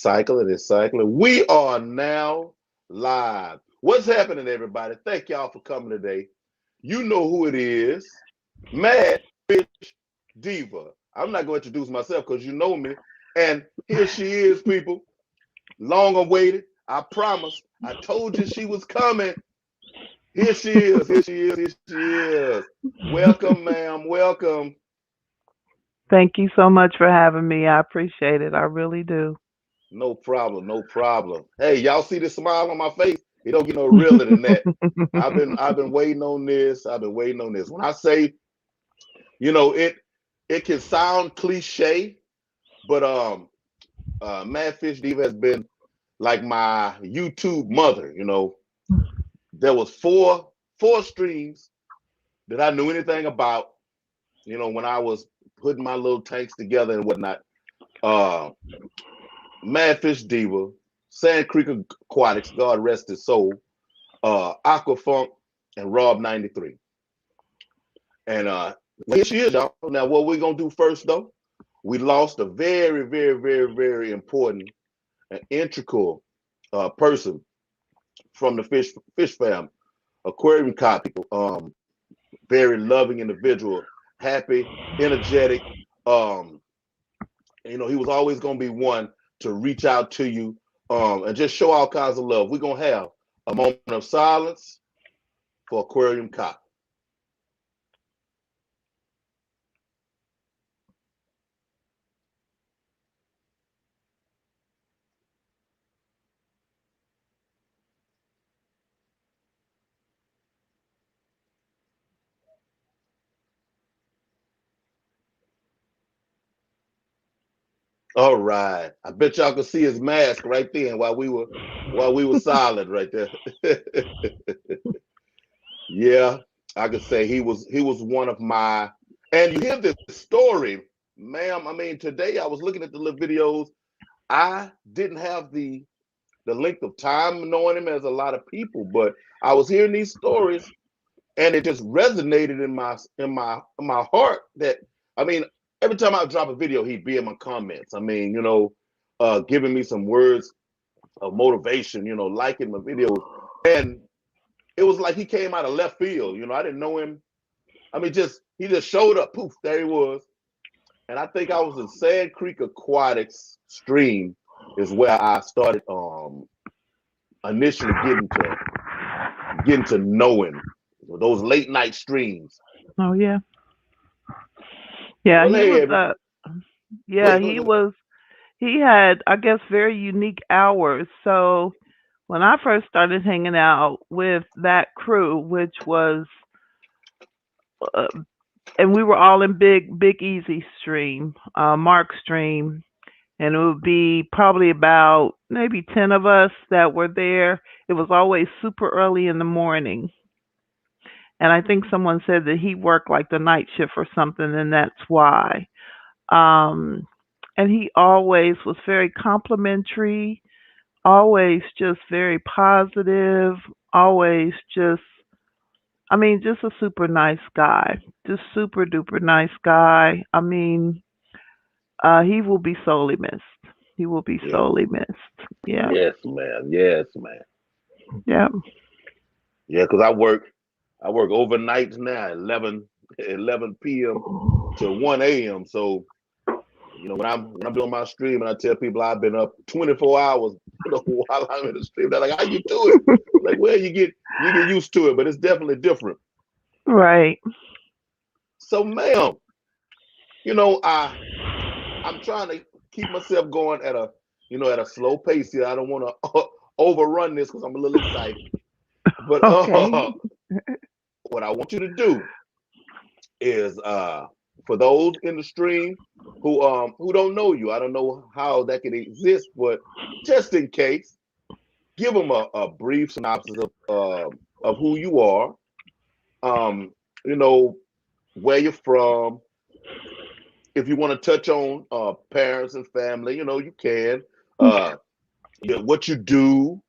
Cycling and cycling. We are now live. What's happening, everybody? Thank y'all for coming today. You know who it is. Mad Fish Diva. I'm not going to introduce myself because you know me. And here she is, people. Long awaited. I promised. I told you she was coming. Here she is. Here she is. Here she is. Welcome, ma'am. Welcome. Thank you so much for having me. I appreciate it. I really do. No problem, no problem. Hey, y'all see the smile on my face? It don't get no realer than that. I've been waiting on this. I've been waiting on this. When I say, it can sound cliche, but Mad Fish Diva has been like my YouTube mother. There was four streams that I knew anything about. When I was putting my little tanks together and whatnot. Uh, Mad Fish Diva, Sand Creek Aquatics, God rest his soul, Aquafunk, and Rob 93. And here she is, y'all. Now, what we're gonna do first, though, we lost a very, very, very, very important and integral person from the fish fam, aquarium cop people. Very loving individual, happy, energetic. Um, he was always gonna be one to reach out to you and just show all kinds of love. We're gonna have a moment of silence for Aquarium Cop. All right. I bet y'all could see his mask right then while we were silent right there. Yeah, I could say he was one of my, and you hear this story, ma'am. I mean, today I was looking at the little videos. I didn't have the length of time knowing him as a lot of people, but I was hearing these stories and it just resonated in my heart that, I mean, every time I drop a video, he'd be in my comments. I mean, giving me some words of motivation, liking my videos. And it was like he came out of left field. I didn't know him. I mean, he just showed up, poof, there he was. And I think I was in Sand Creek Aquatics stream is where I started initially getting to know him. Those late night streams. Oh yeah. Yeah, Well, he hey, was go yeah, ahead, he go ahead. was he had I guess very unique hours. So when I first started hanging out with that crew, which was uh, and we were all in Big Easy stream, Mark stream, and it would be probably about maybe 10 of us that were there. It was always super early in the morning. And I think someone said that he worked like the night shift or something, and that's why. Um, and he always was very complimentary, always just very positive, always just, I mean, just a super nice guy, just super duper nice guy. I mean, he will be sorely missed. He will be Yeah. sorely missed. Yeah, Yes, man. Yes, man. yeah. Yeah, because I work overnights now, 11 p.m. to 1 a.m. So, when I'm doing my stream and I tell people I've been up 24 hours, while I'm in the stream, they're like, how you do it? Like, well, you get used to it, but it's definitely different. Right. So, ma'am, I'm trying to keep myself going at a slow pace here. I don't want to overrun this because I'm a little excited. But Okay. what I want you to do is for those in the stream who don't know you, I don't know how that can exist, but just in case, give them a brief synopsis of who you are, um, you know, where you're from. If you want to touch on parents and family, you can. Uh, what you do,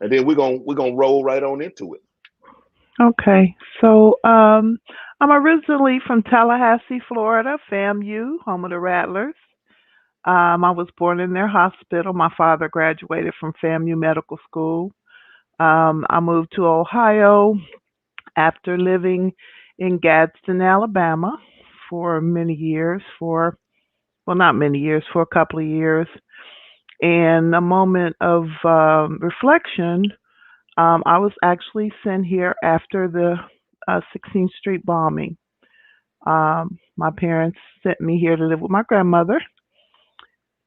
and then we're gonna roll right on into it. Okay. So, I'm originally from Tallahassee, Florida, FAMU, home of the Rattlers. I was born in their hospital. My father graduated from FAMU Medical School. I moved to Ohio after living in Gadsden, Alabama for many years, well, not many years, for a couple of years. And a moment of reflection, I was actually sent here after the 16th Street bombing. My parents sent me here to live with my grandmother,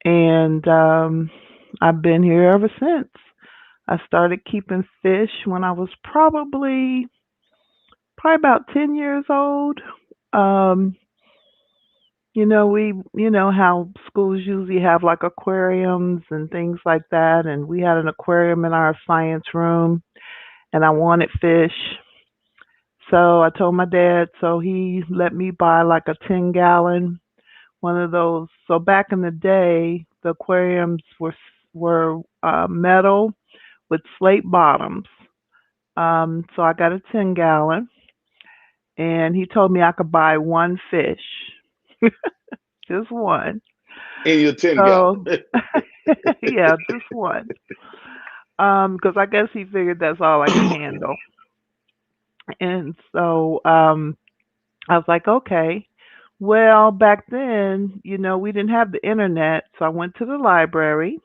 and I've been here ever since. I started keeping fish when I was probably about 10 years old. Um, you know how schools usually have like aquariums and things like that, and we had an aquarium in our science room, and I wanted fish. So I told my dad, so he let me buy like a 10-gallon one of those. So back in the day, the aquariums were metal with slate bottoms. So I got a 10-gallon, and he told me I could buy one fish, just one. in your 10 gallon. So yeah, just one. Because I guess he figured that's all I could handle. And so I was like, okay. Well, back then, we didn't have the internet, so I went to the library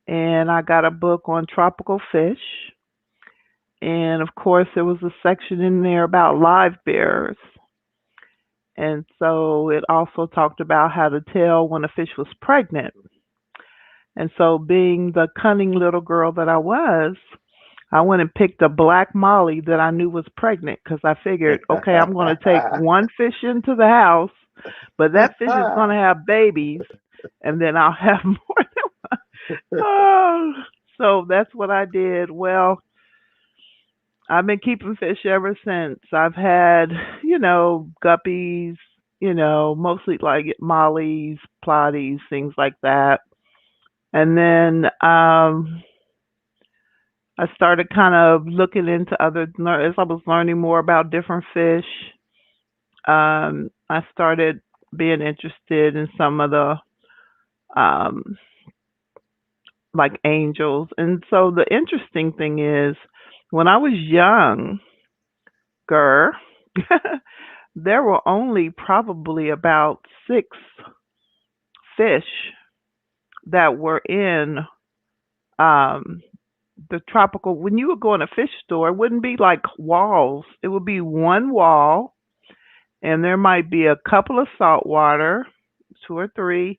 and I got a book on tropical fish. And of course, there was a section in there about live bears. And so it also talked about how to tell when a fish was pregnant. And so, being the cunning little girl that I was, I went and picked a black molly that I knew was pregnant because I figured, okay, I'm going to take one fish into the house, but that fish is going to have babies, and then I'll have more than one. Oh, so that's what I did. Well, I've been keeping fish ever since. I've had, guppies, mostly like mollies, plotties, things like that. And then I started kind of looking into as I was learning more about different fish. I started being interested in some of the um, like angels. And so the interesting thing is, when I was younger, there were only probably about six fish that were in um, the tropical. When you would go in a fish store, it wouldn't be like walls. It would be one wall, and there might be a couple of saltwater, two or three,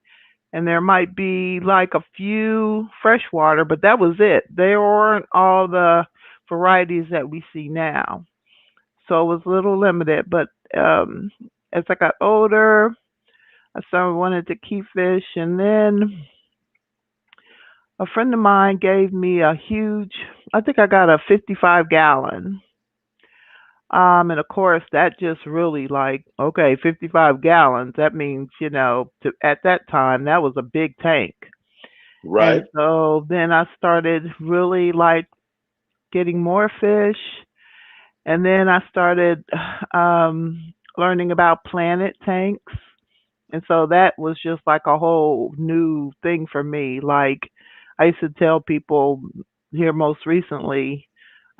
and there might be like a few freshwater, but that was it. There weren't all the varieties that we see now. So it was a little limited. But as I got older, I started wanting to keep fish, and then a friend of mine gave me a huge, I think I got a 55-gallon. And of course, that just really like, okay, 55 gallons. That means, at that time, that was a big tank. And Right. so then I started really like getting more fish. And then I started learning about planet tanks. And so that was just like a whole new thing for me. Like I used to tell people here most recently,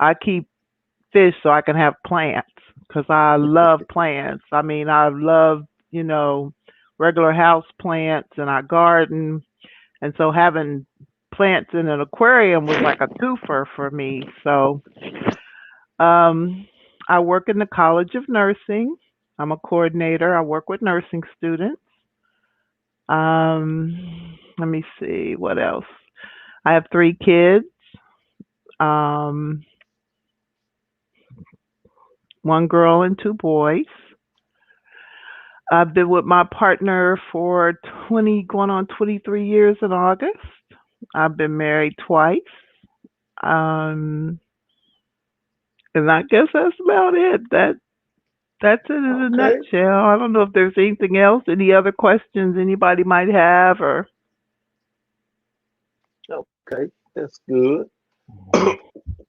I keep fish so I can have plants because I love plants. I mean, I love, you know, regular house plants and I garden. And so having plants in an aquarium was like a twofer for me. So um, I work in the College of Nursing. I'm a coordinator. I work with nursing students. Let me see what else. I have three kids. Um, one girl and two boys. I've been with my partner for 20, going on 23 years in August. I've been married twice. Um, and I guess that's about it. That's it in a Okay. nutshell. I don't know if there's anything else, any other questions anybody might have, or Okay. That's good.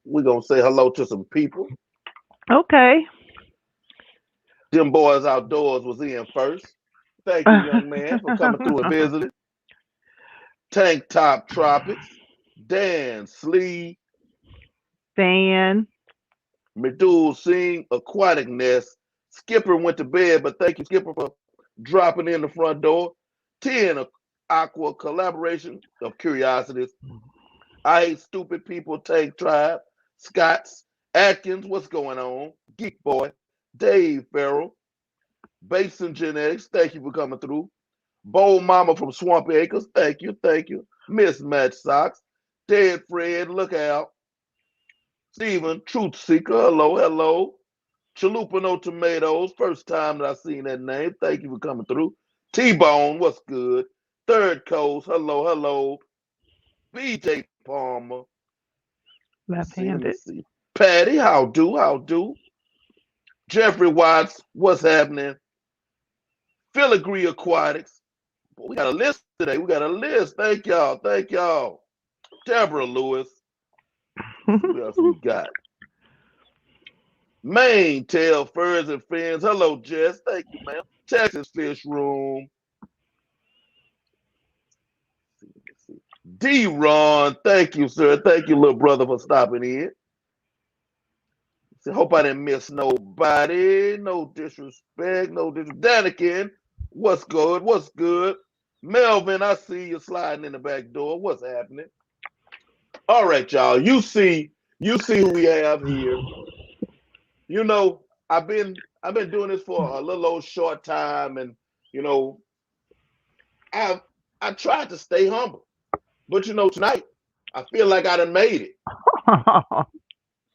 We're gonna say hello to some people. okay. Them boys outdoors was in first. Thank you, young man, for coming through and visiting. Tank Top Tropics, Dan Slee, Fan. Medul Singh, Aquatic Nest. Skipper went to bed, but thank you, Skipper, for dropping in the front door. 10 Aqua Collaboration of Curiosities. I Hate Stupid People, Tank Tribe. Scott's, Atkins, what's going on? Geek Boy, Dave Farrell, Basin Genetics, thank you for coming through. Bold Mama from Swampy Acres, thank you, thank you. Mismatch Socks, Dead Fred, look out. Steven, Truth Seeker, hello, hello. Chalupa No Tomatoes, first time that I seen that name. Thank you for coming through. T-Bone, what's good? Third Coast, hello, hello. BJ Palmer. Let me Left-handed. see. Patty, how do, how do? Jeffrey Watts, what's happening? Filigree Aquatics. Boy, we got a list today. We got a list. Thank y'all. Thank y'all. Deborah Lewis. Who else we got? Main Tail Furs and Fins. Hello, Jess. Thank you, ma'am. Texas Fish Room. D-Ron. Thank you, sir. Thank you, little brother, for stopping in. Hope I didn't miss nobody. No disrespect. No disrespect. Danikin, what's good? What's good? Melvin, I see you sliding in the back door. What's happening? All right, y'all. You see who we have here. You know, I've been doing this for a little old short time, and you know, I tried to stay humble, but you know, tonight I feel like I done made it.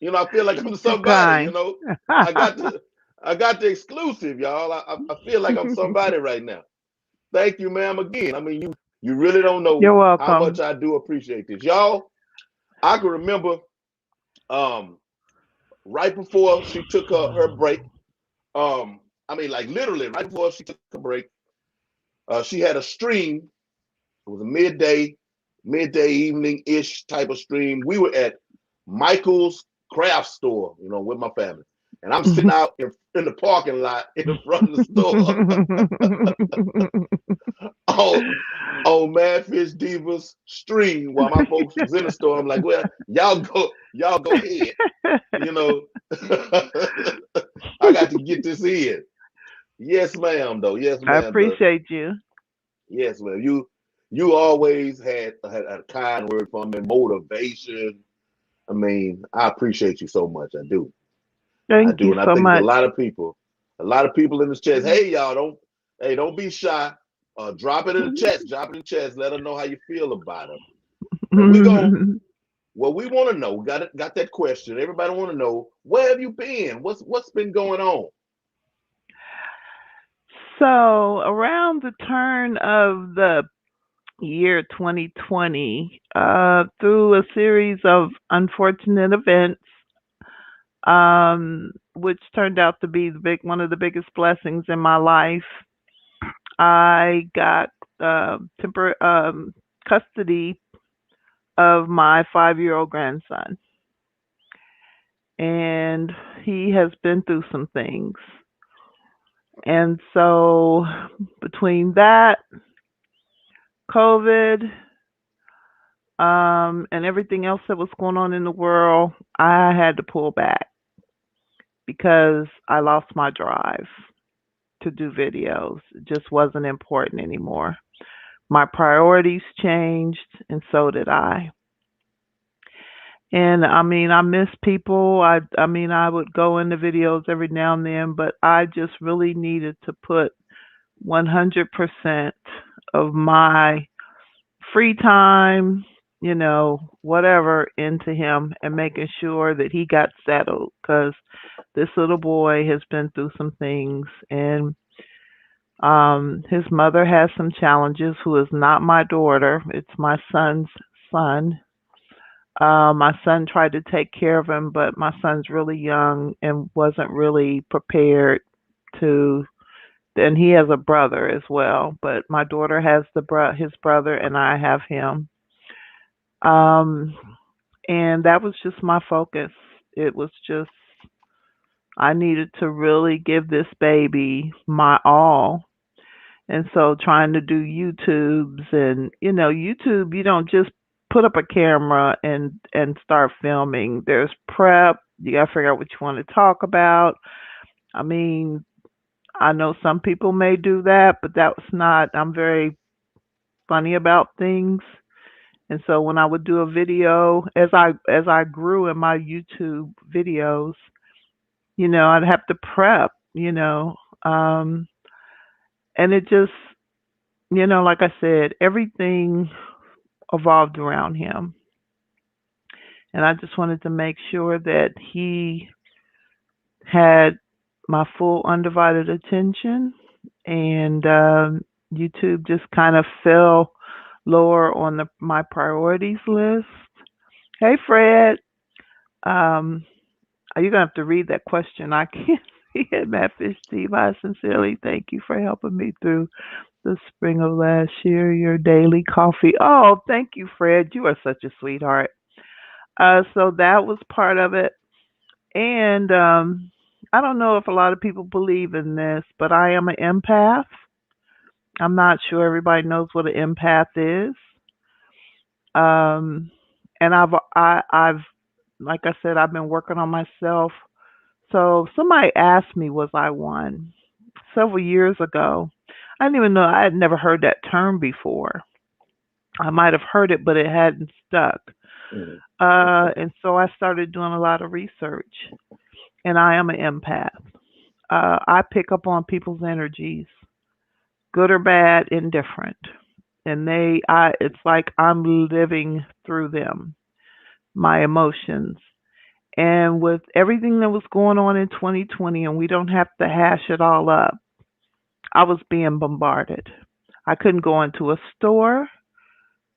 You know, I feel like I'm Too somebody. You kind. know, I got the exclusive, y'all. I feel like I'm somebody right now. Thank you, ma'am. Again, I mean, you really don't know You're how much welcome. I do appreciate this, y'all. I can remember, um, right before she took her break. I mean, like literally right before she took a break, she had a stream. It was a midday evening ish type of stream. We were at Michael's craft store, you know, with my family. And I'm sitting out in the parking lot in the front of the store. Oh, oh, Mad Fish Diva's stream while my folks was in the store. I'm like, well, y'all go ahead. You know, I got to get this in. Yes, ma'am, though. Yes, I ma'am. appreciate you. Yes, ma'am. You always had a kind word for me, motivation. I mean, I appreciate you so much. I do. I Thank do. you And I so think there's much. a lot of people in this chat. Hey, y'all, don't be shy. Drop it in the chat. Drop it in the chat. Let us know how you feel about it. And what we want to know, got that question. Everybody want to know, where have you been? What's been going on? So, around the turn of the year 2020, through a series of unfortunate events, which turned out to be one of the biggest blessings in my life, I got temporary custody of my 5-year-old grandson, and he has been through some things. And so, between that, COVID, and everything else that was going on in the world, I had to pull back because I lost my drive to do videos. It just wasn't important anymore. My priorities changed, and so did I. And I mean, I miss people. I mean, I would go into videos every now and then, but I just really needed to put 100% of my free time, whatever, into him and making sure that he got settled, because this little boy has been through some things, and his mother has some challenges, who is not my daughter. It's my son's son. My son tried to take care of him, but my son's really young and wasn't really prepared to. And he has a brother as well, but my daughter has his brother, and I have him. Um, and that was just my focus. It was just, I needed to really give this baby my all, And so trying to do YouTubes and YouTube, you don't just put up a camera and start filming. There's prep. You got to figure out what you want to talk about. I mean, I know some people may do that, but that's not I'm very funny about things. And so when I would do a video, as I grew in my YouTube videos, I'd have to prep, um, and it just, like I said, everything evolved around him, and I just wanted to make sure that he had my full undivided attention, and YouTube just kind of fell lower on my priorities list. Hey, Fred. Um, You're gonna have to read that question. I can't see it. Mad Fish Diva, I sincerely thank you for helping me through the spring of last year. Your daily coffee. Oh, thank you, Fred. You are such a sweetheart. So that was part of it, and I don't know if a lot of people believe in this, but I am an empath. I'm not sure everybody knows what an empath is. Um, and I've like I said, I've been working on myself. So somebody asked me, was I one? Several years ago. I didn't even know, I had never heard that term before. I might have heard it, but it hadn't stuck. Mm. And so I started doing a lot of research, and I am an empath. I pick up on people's energies, good or bad, indifferent. And it's like I'm living through them, my emotions. And with everything that was going on in 2020, and we don't have to hash it all up, I was being bombarded. I couldn't go into a store.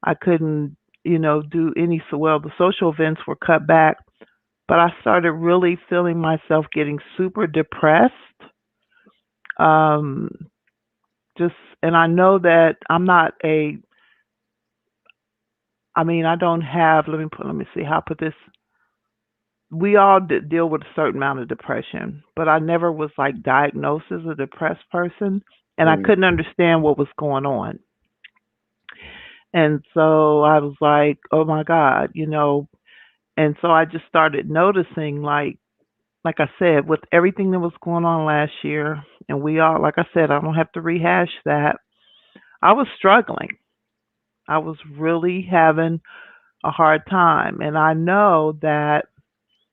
I couldn't, do any so well. The social events were cut back, but I started really feeling myself getting super depressed. Um, just, and I know that I'm not a. I mean, I don't have. Let me see how I put this. We all deal with a certain amount of depression, but I never was like diagnosed as a depressed person, and I Mm. couldn't understand what was going on. And so I was like, oh my God, and so I just started noticing like I said, with everything that was going on last year, and we all, like I said, I don't have to rehash that. I was struggling. I was really having a hard time. And I know that,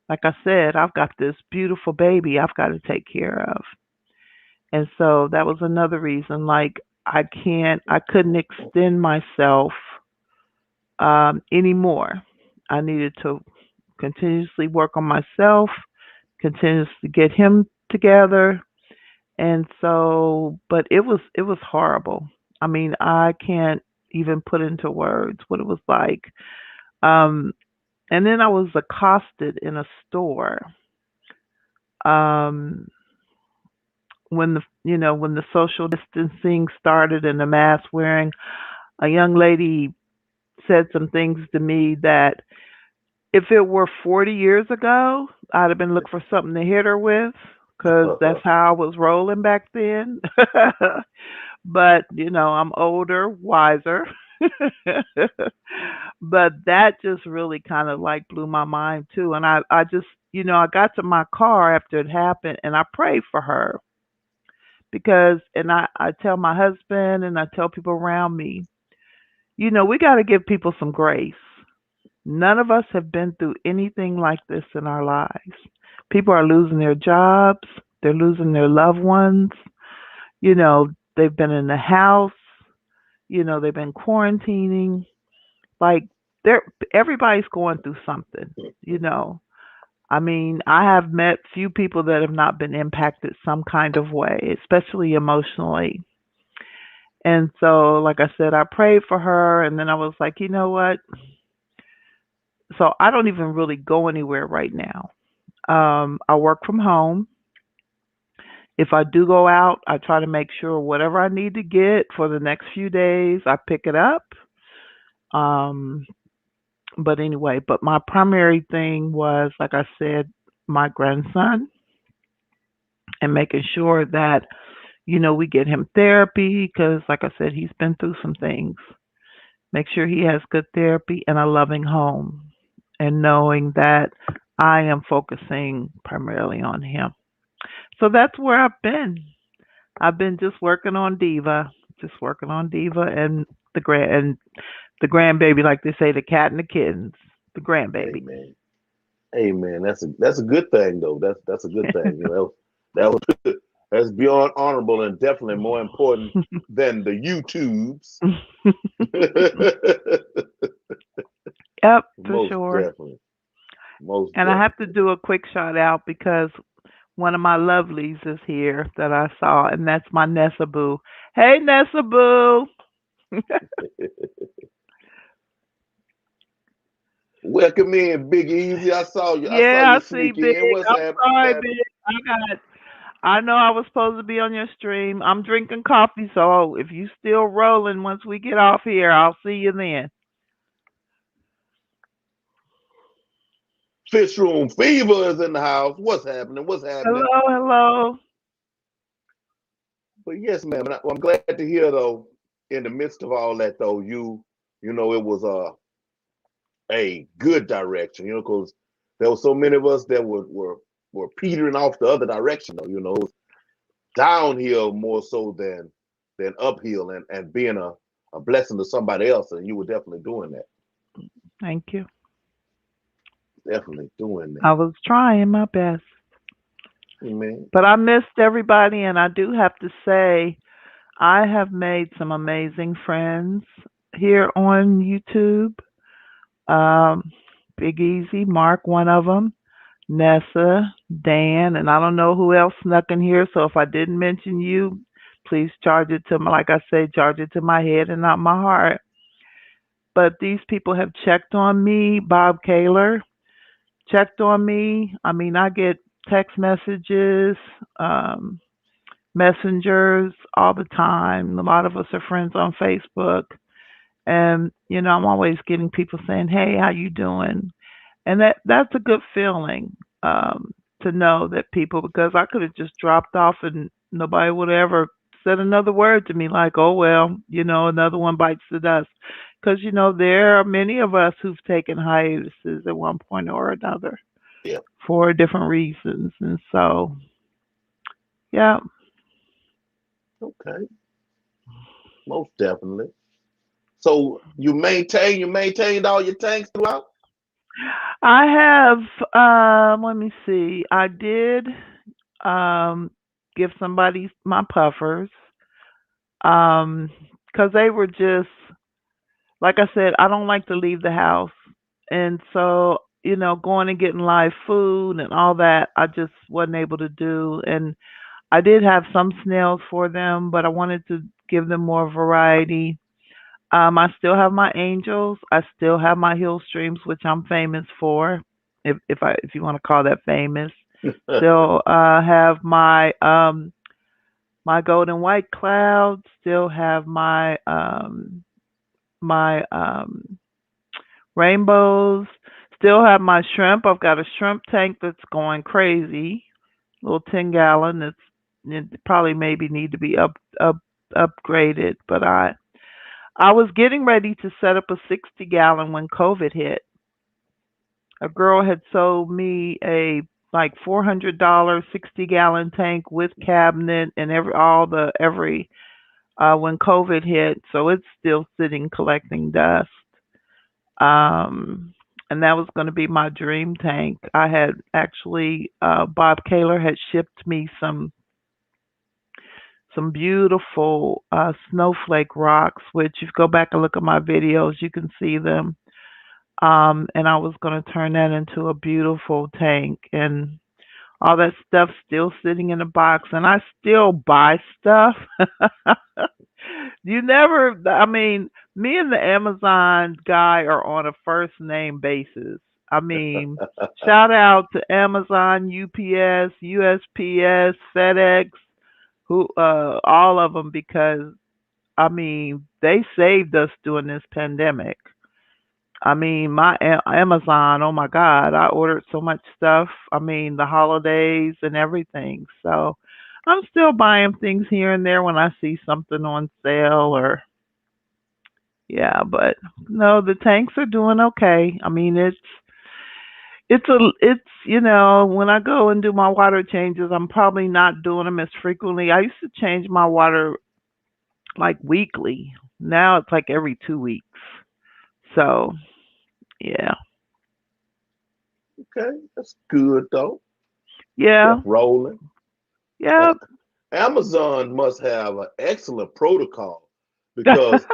like I said, I've got this beautiful baby I've got to take care of. And so that was another reason. Like, I couldn't extend myself anymore. I needed to continuously work on myself, continuously get him together. And so, but it was horrible. I mean, I can't even put into words what it was like. Um, and then I was accosted in a store um, when the social distancing started and the mask wearing. A young lady said some things to me that if it were 40 years ago, I'd have been looking for something to hit her with because that's how I was rolling back then. But, I'm older, wiser. But that just really kind of like blew my mind too. And I just, I got to my car after it happened and I prayed for her because, and I tell my husband and I tell people around me, we got to give people some grace. None of us have been through anything like this in our lives. People are losing their jobs, they're losing their loved ones, you know, they've been in the house, they've been quarantining. Like they're everybody's going through something, you know. I mean, I have met few people that have not been impacted some kind of way, especially emotionally. And so, like I said, I prayed for her and then I was like, you know what? So I don't even really go anywhere right now. I work from home. If I do go out, I try to make sure whatever I need to get for the next few days, I pick it up. Um, but anyway, but my primary thing was, like I said, my grandson and making sure that, We get him therapy because, like I said, he's been through some things. Make sure he has good therapy and a loving home, and knowing that I am focusing primarily on him. So that's where I've been. I've been just working on Diva, and the grandbaby, like they say, the cat and the kittens, the grandbaby. Amen. Amen. That's a good thing though. That's a good thing. That was that's beyond honorable and definitely more important than the YouTubes. Yep, for Most sure. definitely. Most And I have to definitely. do a quick shout out because one of my lovelies is here that I saw, and that's my Nessa Boo. Hey, Nessa Boo. Welcome in, Big Easy. I saw you. I saw Yeah, you I see, sneak Big. in. What's I'm happening? What's sorry, happening? Big. I know I was supposed to be on your stream. I'm drinking coffee, so if you still rolling once we get off here, I'll see you then. Fish Room Fever is in the house. What's happening? What's happening? Hello, hello. But yes, ma'am. And I'm glad to hear though. In the midst of all that, though, it was a good direction. Because there were so many of us that were petering off the other direction. Though, it was downhill more so than uphill, and being a blessing to somebody else. And you were definitely doing that. Thank you. Definitely doing I that. was trying my best. Amen. But I missed everybody, and I do have to say, I have made some amazing friends here on YouTube. Um, Big Easy, Mark, one of them, Nessa, Dan, and I don't know who else snuck in here. So if I didn't mention you, please charge it to my, like I say, charge it to my head and not my heart. But these people have checked on me. Bob Kaler checked on me. I mean, I get text messages, um, messengers all the time. A lot of us are friends on Facebook, and I'm always getting people saying, "Hey, how you doing?" And that's a good feeling, to know that people, because I could have just dropped off and nobody would have ever said another word to me, like, "Oh well, another one bites the dust," because there are many of us who've taken hiatuses at one point or another Yeah. for different reasons, and so yeah. Okay. Most definitely. So you maintained all your tanks throughout. I have, let me see. I did um give somebody my puffers, um cuz they were just, like I said, I don't like to leave the house. And so, going and getting live food and all that, I just wasn't able to do. And I did have some snails for them, but I wanted to give them more variety. I still have my angels. I still have my hill streams, which I'm famous for, if you want to call that famous. Still have my golden white clouds. Still have my rainbows. Still have my shrimp. I've got a shrimp tank that's going crazy. Little 10 gallon. It probably maybe need to be upgraded, but I was getting ready to set up a 60 gallon when COVID hit. A girl had sold me a like $400 60 gallon tank with cabinet and every when COVID hit, so it's still sitting collecting dust. Um, and that was going to be my dream tank. I had actually Bob Kaler had shipped me some beautiful snowflake rocks, which if you go back and look at my videos, you can see them. And I was going to turn that into a beautiful tank, and all that stuff still sitting in a box, and I still buy stuff. You never, I mean, me and the Amazon guy are on a first name basis. I mean, shout out to Amazon, UPS, USPS, FedEx, who all of them, because I mean, they saved us during this pandemic. I mean, my Amazon, oh my God, I ordered so much stuff. I mean, the holidays and everything. So I'm still buying things here and there when I see something on sale or yeah, but no, the tanks are doing okay. I mean, it's when I go and do my water changes, I'm probably not doing them as frequently. I used to change my water like weekly. Now it's like every 2 weeks. So yeah, Okay, that's good though. yeah, Kept rolling. yeah. Uh, Amazon must have an excellent protocol because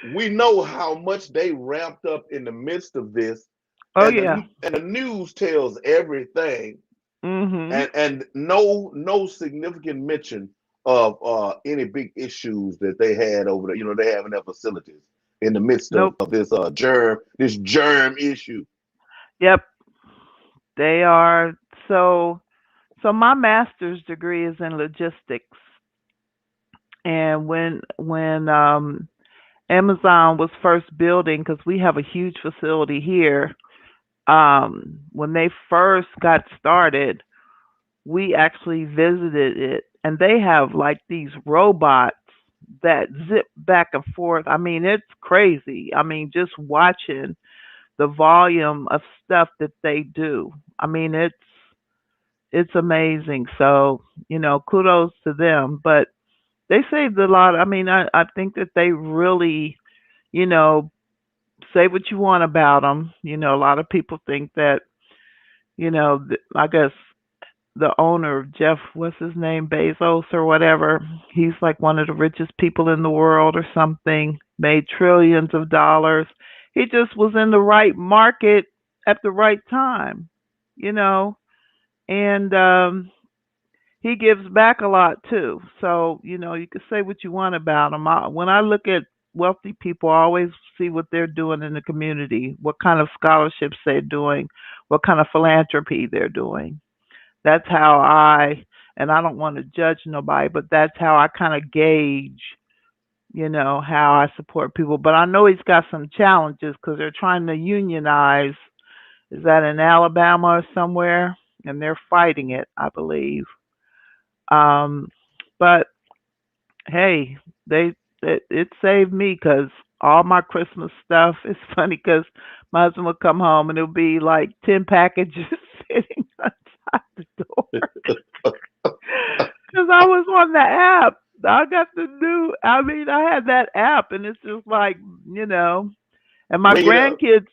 we know how much they ramped up in the midst of this, Oh and yeah. the news tells everything, Mhm. and no significant mention of any big issues that they had over there. They have in their facilities in the midst Nope. of this germ issue. Yep. They are so my master's degree is in logistics and when Amazon was first building cuz we have a huge facility here when they first got started, we actually visited it and they have like these robots that zip back and forth. I mean, it's crazy. I mean, just watching the volume of stuff that they do. I mean, it's amazing. So, kudos to them. But they saved a lot. I mean, I think that they really, you know, say what you want about them. A lot of people think that, I guess the owner of Jeff, what's his name, Bezos or whatever, he's like one of the richest people in the world or something, made trillions of dollars. He just was in the right market at the right time, you know, and he gives back a lot too. So, you can say what you want about him. When I look at wealthy people, I always see what they're doing in the community, what kind of scholarships they're doing, what kind of philanthropy they're doing. That's how and I don't want to judge nobody, but that's how I kind of gauge, how I support people. But I know he's got some challenges because they're trying to unionize. Is that in Alabama or somewhere? And they're fighting it, I believe. Um, but hey, it saved me because all my Christmas stuff. It's funny because my husband would come home and it would be like 10 packages sitting outside the door because I was on the app. I got the new. I mean, I had that app, and it's just like you know. And my Ring it up. grandkids,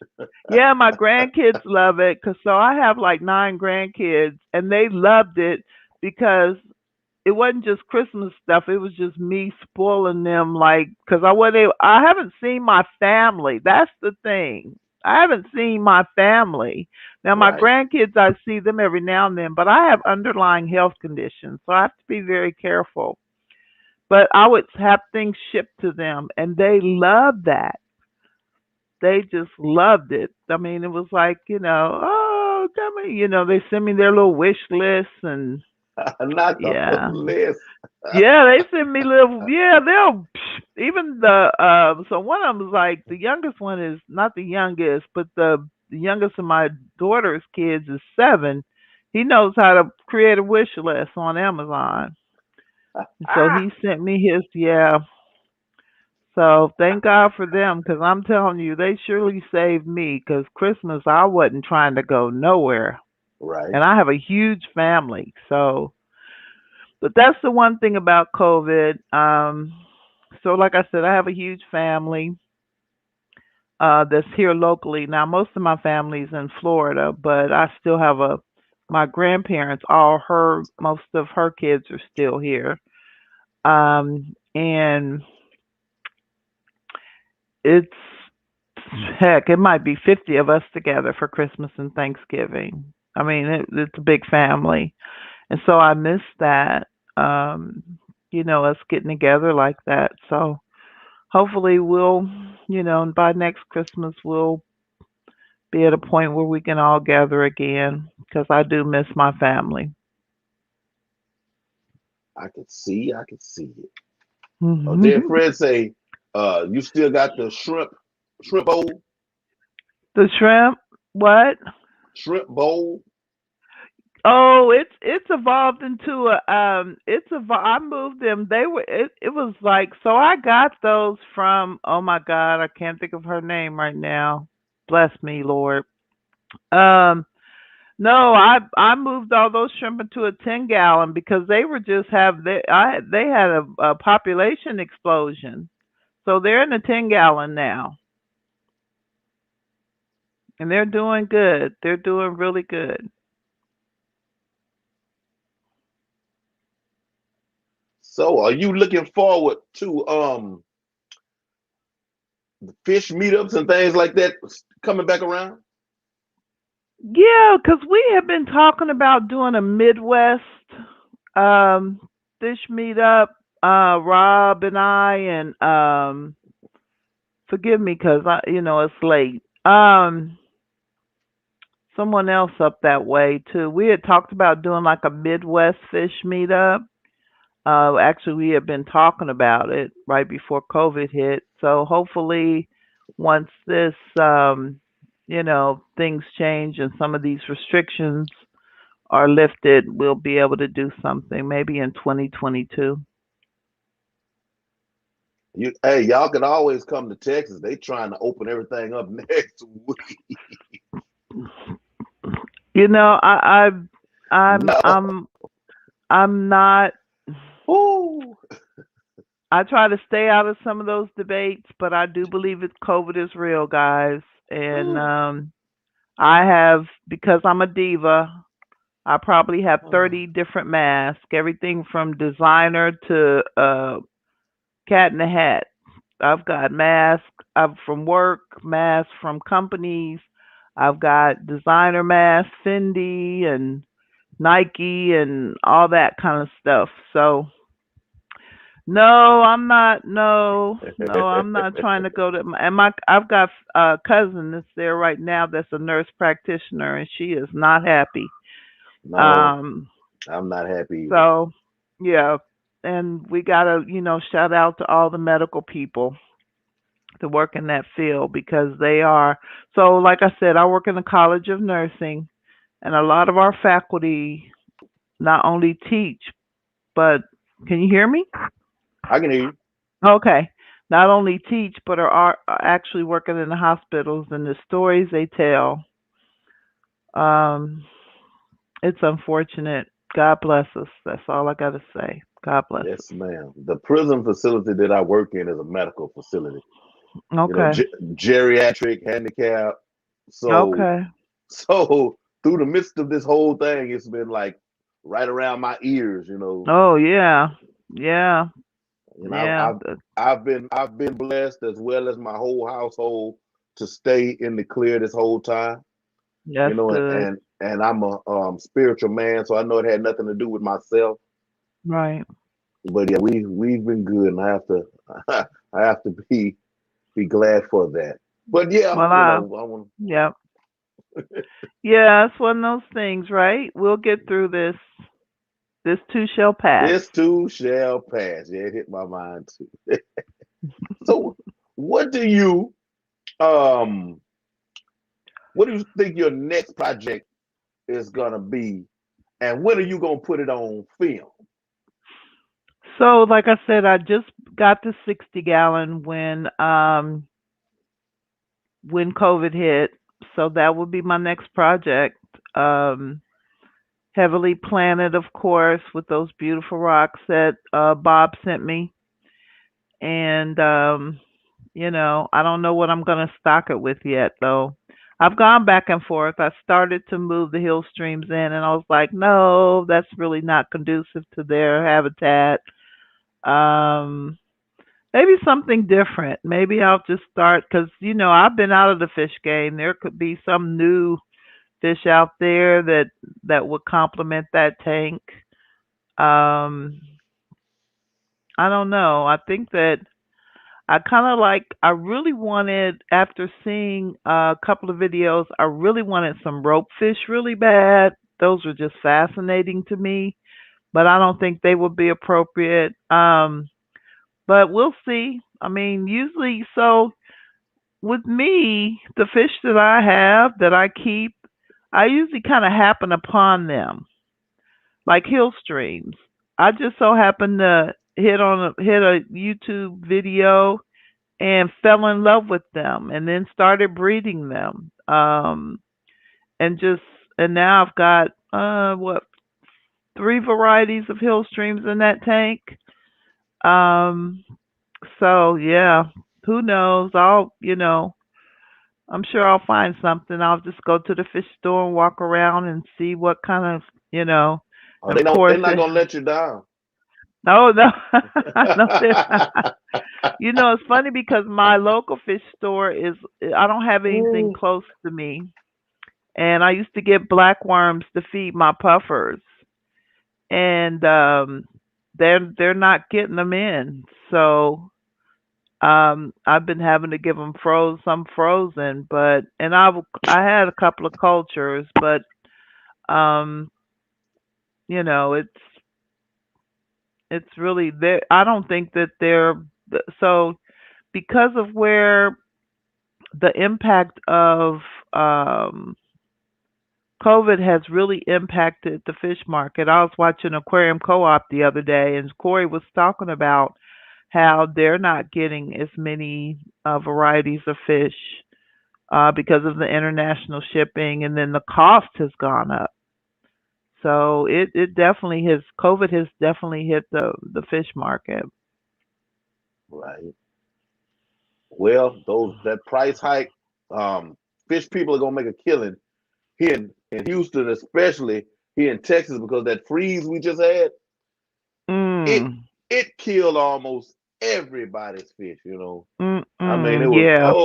yeah, my grandkids love it because so I have like 9 grandkids, and they loved it because it wasn't just Christmas stuff. It was just me spoiling them, like because I haven't seen my family. That's the thing. I haven't seen my family. Now my Right. grandkids, I see them every now and then, but I have underlying health conditions, so I have to be very careful. But I would have things shipped to them, and they loved that. They just loved it. I mean, it was like oh, come here. They send me their little wish lists, and Not the whole yeah. list. Yeah, they send me little. Yeah, they'll even the. So one of them is like the youngest one is not the youngest, but the youngest of my daughter's kids is 7. He knows how to create a wish list on Amazon, and so Ah, he sent me his. Yeah, so thank God for them because I'm telling you, they surely saved me. Because Christmas, I wasn't trying to go nowhere, right. and I have a huge family, so but that's the one thing about COVID. So like I said, I have a huge family that's here locally. Now most of my family's in Florida, but I still have a my grandparents. Most of her kids are still here. And it's heck, it might be 50 of us together for Christmas and Thanksgiving. I mean, it's a big family, and so I miss that. Um, us getting together like that. So hopefully we'll, by next Christmas we'll be at a point where we can all gather again because I do miss my family. I can see it. Oh, dear The Fred say, you still got the shrimp bowl, shrimp, what? shrimp bowl. Oh, it's evolved into a I moved them. It was like, so I got those from, oh my God, I can't think of her name right now. Bless me, Lord. Um no, I moved all those shrimp into a 10-gallon because they were just have they had a population explosion. So they're in a 10-gallon now, and they're doing good. They're doing really good. So, are you looking forward to fish meetups and things like that coming back around? Yeah, because we have been talking about doing a Midwest um, fish meetup. Rob and I, and forgive me because it's late. Someone else up that way too. We had talked about doing like a Midwest fish meetup. Actually, we had been talking about it right before COVID hit. So hopefully, once this, things change and some of these restrictions are lifted, we'll be able to do something maybe in 2022. Hey, y'all can always come to Texas. They trying to open everything up next week. You know, I'm, No. I'm, I'm not. Ooh. I try to stay out of some of those debates, but I do believe it. COVID is real, guys, and I have, because I'm a diva. I probably have 30 different masks, everything from designer to cat in the hat. I've got masks from work, masks from companies. I've got designer masks, Fendi and Nike and all that kind of stuff. So no, I'm not. No, no, I'm not trying to go to. And I've got a cousin that's there right now. That's a nurse practitioner, and she is not happy. No, Um, I'm not happy either. so yeah, and we gotta, shout out to all the medical people to work in that field because they are. So, like I said, I work in the College of Nursing, and a lot of our faculty not only teach, but can you hear me? I can hear you. Okay. Not only teach, but are actually working in the hospitals, and the stories they tell. Um, it's unfortunate. God bless us. That's all I got to say. God bless Yes, us. ma'am. The prison facility that I work in is a medical facility. You know, Okay. geriatric, handicap. So, Okay. so through the midst of this whole thing, it's been like right around my ears. Oh yeah. Yeah. Yeah. I've been blessed as well as my whole household to stay in the clear this whole time. That's good. And I'm a spiritual man, so I know it had nothing to do with myself. Right. But yeah, we've been good, and I have to I have to be glad for that. But yeah, Well, I want yeah. Yeah, it's one of those things, right? We'll get through this. This too shall pass. this too shall pass. Yeah, it hit my mind too. So, what do you um what do you think your next project is gonna be, and when are you gonna put it on film? So, like I said, I just got the 60-gallon when COVID hit. So that would be my next project. Um, Heavily planted, of course, with those beautiful rocks that Bob sent me. And I don't know what I'm gonna stock it with yet, though. I've gone back and forth. I started to move the hill streams in, and I was like, no, that's really not conducive to their habitat. Um, Maybe something different. Maybe I'll just start because I've been out of the fish game. There could be some new fish out there that would complement that tank. Um, I don't know. I think that I really wanted, after seeing a couple of videos, I really wanted some rope fish really bad. Those were just fascinating to me, but I don't think they would be appropriate. But we'll see. I mean, usually, so with me, the fish that I have that I keep, I usually kind of happen upon them. like hill streams. I just so happened to hit a YouTube video and fell in love with them, and then started breeding them. And just and now I've got what, three varieties of hill streams in that tank. Um, so yeah, who knows? I'm sure I'll find something. I'll just go to the fish store and walk around and see what kind of, Oh, and of they're course, not gonna let you down. no, no, no, it's funny because my local fish store I don't have anything Mm. close to me. And I used to get black worms to feed my puffers. And they're not getting them in. So I've been having to give them some frozen, but and I had a couple of cultures, but um it's really there. I don't think that they're so because of where the impact of um COVID has really impacted the fish market. I was watching Aquarium Co-op the other day, and Corey was talking about how they're not getting as many varieties of fish because of the international shipping, and then the cost has gone up. So it definitely has COVID has definitely hit the fish market. Right. Well, those that price hike, um, fish people are gonna make a killing here in Houston, especially here in Texas, because that freeze we just had, it Mm. it killed almost everybody's fish. I mean, Mm. Yeah.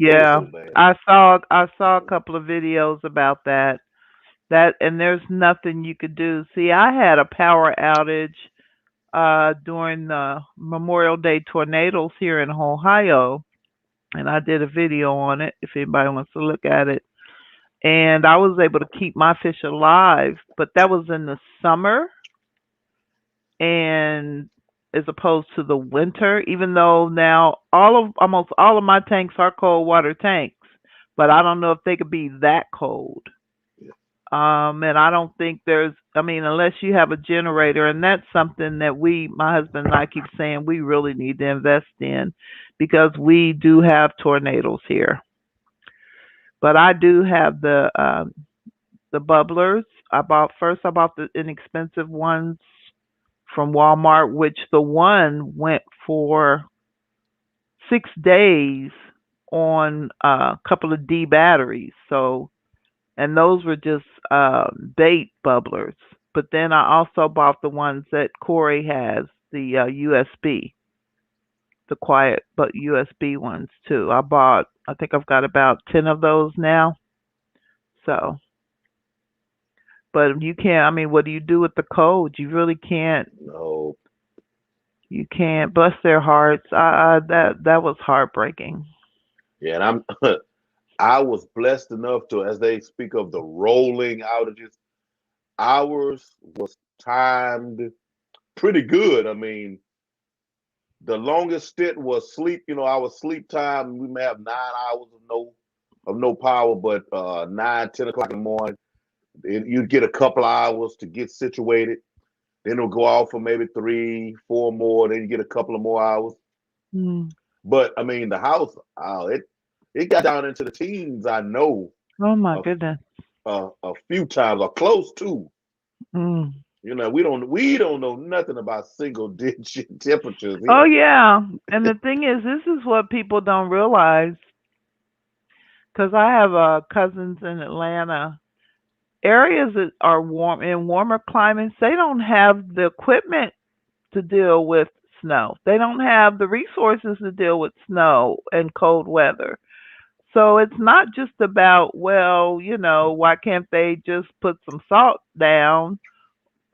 it was Yeah. so bad. I saw a couple of videos about that. And there's nothing you could do. See, I had a power outage during the Memorial Day tornadoes here in Ohio, and I did a video on it if anybody wants to look at it. And I was able to keep my fish alive, but that was in the summer, and as opposed to the winter, even though now almost all of my tanks are cold water tanks, but I don't know if they could be that cold. And I don't think I mean, unless you have a generator, and that's something that my husband and I keep saying we really need to invest in because we do have tornadoes here. But I do have the bubblers. I bought the inexpensive ones from Walmart, which the one went for 6 days on a couple of D batteries. So, and those were just bait bubblers. But then I also bought the ones that Corey has, the USB, the quiet but USB ones too. I think I've got about 10 of those now. So, but you can't, I mean, what do you do with the cold? You really can't, No, you can't bless their hearts. That was heartbreaking. yeah, and I was blessed enough to, as they speak of the rolling outages, ours was timed pretty good. I mean, the longest stint was sleep. Our sleep time, we may have 9 hours of no power, but 9, 10 o'clock in the morning, you'd get a couple hours to get situated. Then it'll go off for maybe 3, 4 more. Then you get a couple of more hours. Mm. But I mean, the house, it got down into the teens. I know Oh my a, goodness. a few times, or close to. Mm. We don't know nothing about single digit temperatures Oh here. yeah, and the thing is, this is what people don't realize. Because I have cousins in Atlanta. Areas that are warm in warmer climates, they don't have the equipment to deal with snow. They don't have the resources to deal with snow and cold weather. So it's not just about, well, why can't they just put some salt down,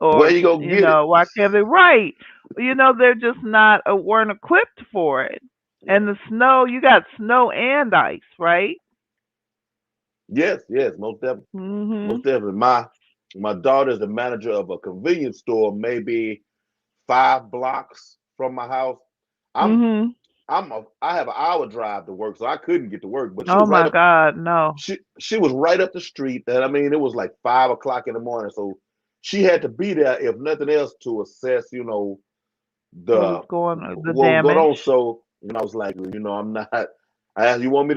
Where or you gonna get it? why can't they, right? They're just not weren't equipped for it. Yeah. And the snow, you got snow and ice, right? Yes, yes, most definitely, most Mhm. definitely. My daughter's the manager of a convenience store, maybe 5 blocks from my house. I'm Mhm. I have an hour drive to work, so I couldn't get to work. But she Oh was right my up. God, no. She was right up the street, and I mean, it was like 5 o'clock in the morning. So she had to be there if nothing else to assess, What was the going on? The what was going on. damage. So, I was like, I'm not. I asked, you want me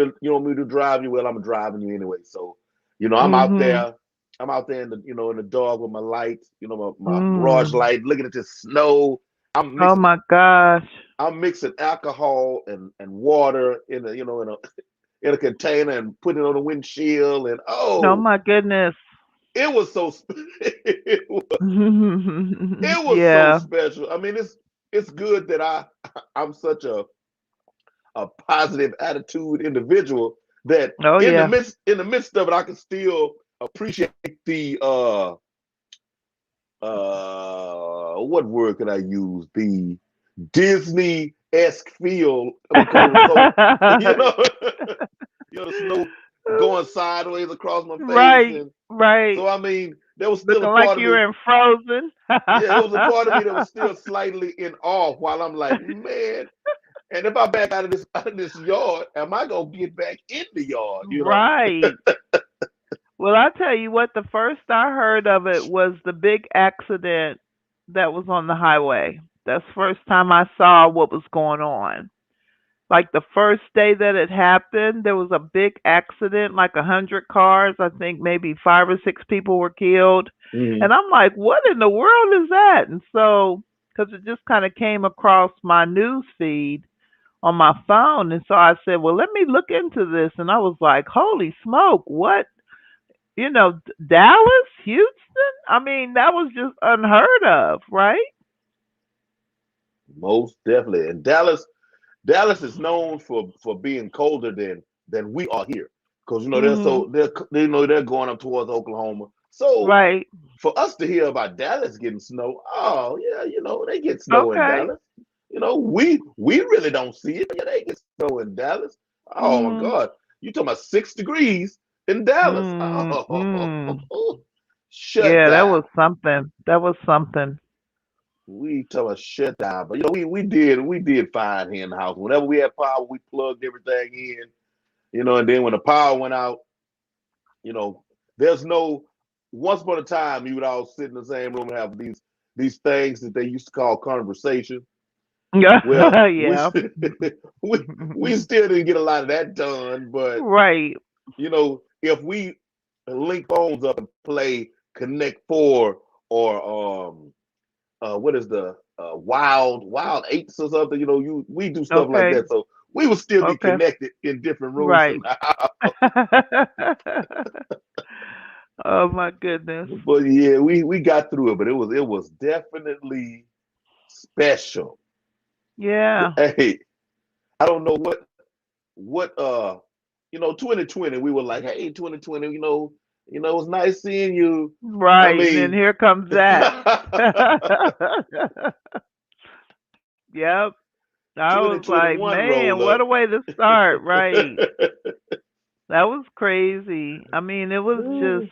to drive you? Well, I'm driving you anyway. So, I'm out Mhm. there. I'm out there in the dark with my lights, my garage Mm. light, looking at the snow. I'm Oh mixing my gosh. I'm mixing alcohol and water in a container and putting it on the windshield. And Oh my goodness. it was so it was so Yeah. special. I mean, it's good that I'm such a positive attitude individual that Oh in the yeah. midst of it, I can still appreciate the what word could I use? The Disney-esque feel because it was so, you know, the snow going sideways across my face. Right. And Right. so, I mean, there was still a Looking like part of me. you're in Frozen. Yeah, there was a part of me that was still slightly in awe while I'm like, man, and if I back out of this yard, am I gonna get back in the yard? Right. Well, I tell you what, the first I heard of it was the big accident that was on the highway. That's the first time I saw what was going on. Like the first day that it happened, there was a big accident, like 100 cars. I think maybe 5 or 6 people were killed. Hmm. And I'm like, what in the world is that? And so, because it just kind of came across my news feed on my phone. And so I said, well, let me look into this. And I was like, holy smoke, what? Dallas, Houston? I mean, that was just unheard of, right? Most definitely. And Dallas is known for being colder than we are here, because they're Mhm. so they're going up towards Oklahoma. So Right. for us to hear about Dallas getting snow, oh yeah, they get snow in Okay. Dallas. We really don't see it, but yeah, they get snow in Dallas. Oh my Mhm. God, you talking about 6 degrees in Dallas? Mm. Mm. Oh, shut Yeah, that down. was something. That was something. We tell us shut down, but we did fine here in the house. Whenever we had power, we plugged everything in. And then when the power went out, you know, there's no. Once upon a time, you would all sit in the same room and have these things that they used to call conversation. Well, we Yeah. we we still didn't get a lot of that done, but Right. if we link phones up and play Connect Four or what is the Wild Eights or something, we do stuff like Okay. that, so we would still be Okay. connected in different rooms in Right. the house. Oh my goodness. But yeah, we got through it, but it was definitely special. Yeah. Hey, I don't know what 2020, we were like, hey, 2020, it was nice seeing you. I Right. And then mean, here comes that. Yep. I was like, 2021 man, roll what up. a way to start. Right. That was crazy. I mean, I was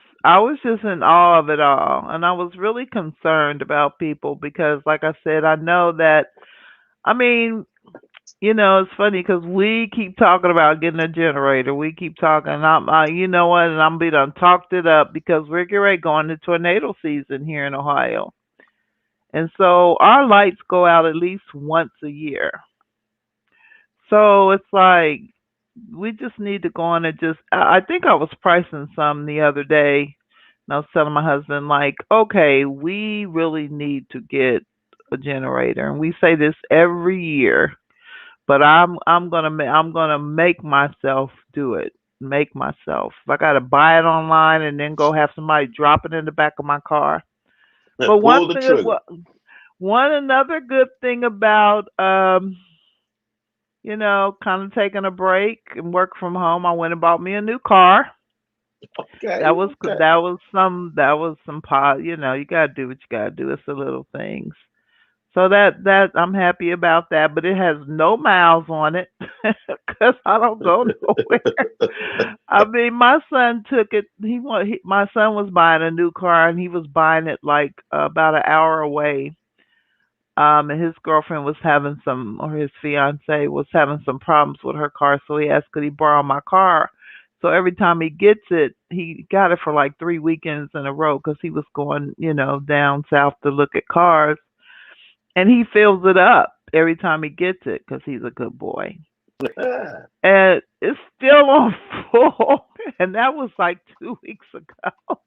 just in awe of it all. And I was really concerned about people because, like I said, I know that, I mean, it's funny because we keep talking about getting a generator. We keep talking. You know what? And I'm be done talked it up because we're getting ready going to tornado season here in Ohio. And so our lights go out at least once a year. So it's like we just need to go on and I think I was pricing some the other day. And I was telling my husband, like, okay, we really need to get a generator. And we say this every year, but I'm gonna make myself do it. Make myself. If I gotta buy it online and then go have somebody drop it in the back of my car. But Pull the trigger. one another good thing about kind of taking a break and work from home, I went and bought me a new car. Okay, okay. You gotta do what you gotta do. It's the little things. So that I'm happy about that, but it has no miles on it because I don't go nowhere. I mean, my son took it. My son was buying a new car, and he was buying it like about an hour away. And his girlfriend was having or his fiance was having some problems with her car, so he asked could he borrow my car So every time he gets it, he got it for like 3 weekends in a row because he was going, down south to look at cars, and he fills it up every time he gets it because he's a good boy. And it's still on full, and that was like 2 weeks ago.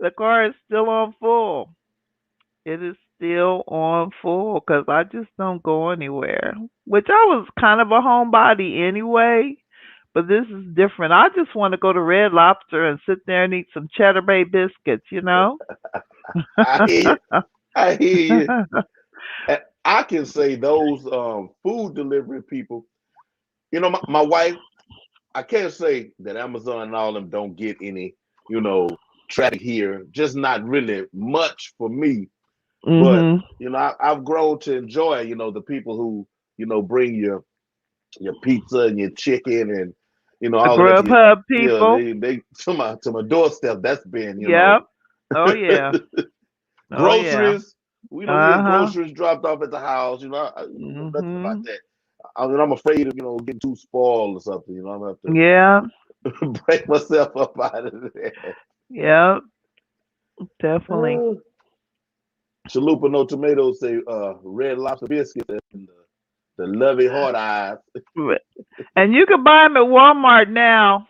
The car is still on full. It is still on full because I just don't go anywhere. Which I was kind of a homebody anyway, but this is different. I just want to go to Red Lobster and sit there and eat some Cheddar Bay biscuits. I hear you. I hear you. And I can say those food delivery people, my wife, I can't say that Amazon and all of them don't get any, you know, traffic here. Just not really much for me. But Mhm. I've grown to enjoy, the people who, bring your pizza and your chicken and The all of that to you. Grubhub Yeah, people. they to my doorstep. That's been, Yep. Oh yeah. Oh yeah. groceries. We Uh get huh. groceries dropped off at the house. I know nothing about Mhm. that. I'm afraid of getting too spoiled or something. I'm gonna Yeah. have to break myself up out of there. Yep. Definitely. Uh, Chalupa no tomatoes say red lobster biscuits and the lovey heart eyes. And you can buy them at Walmart now.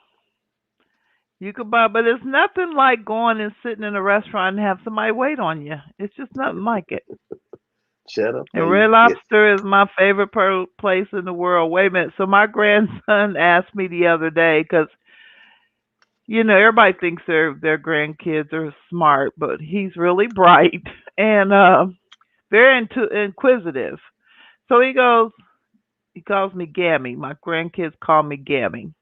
You could buy, but it's nothing like going and sitting in a restaurant and have somebody wait on you. It's just nothing like it. Cheddar And Bay Red biscuit. Lobster is my favorite place in the world. Wait a minute. So my grandson asked me the other day because everybody thinks their grandkids are smart, but he's really bright and very inquisitive. So he calls me Gammy. My grandkids call me Gammy.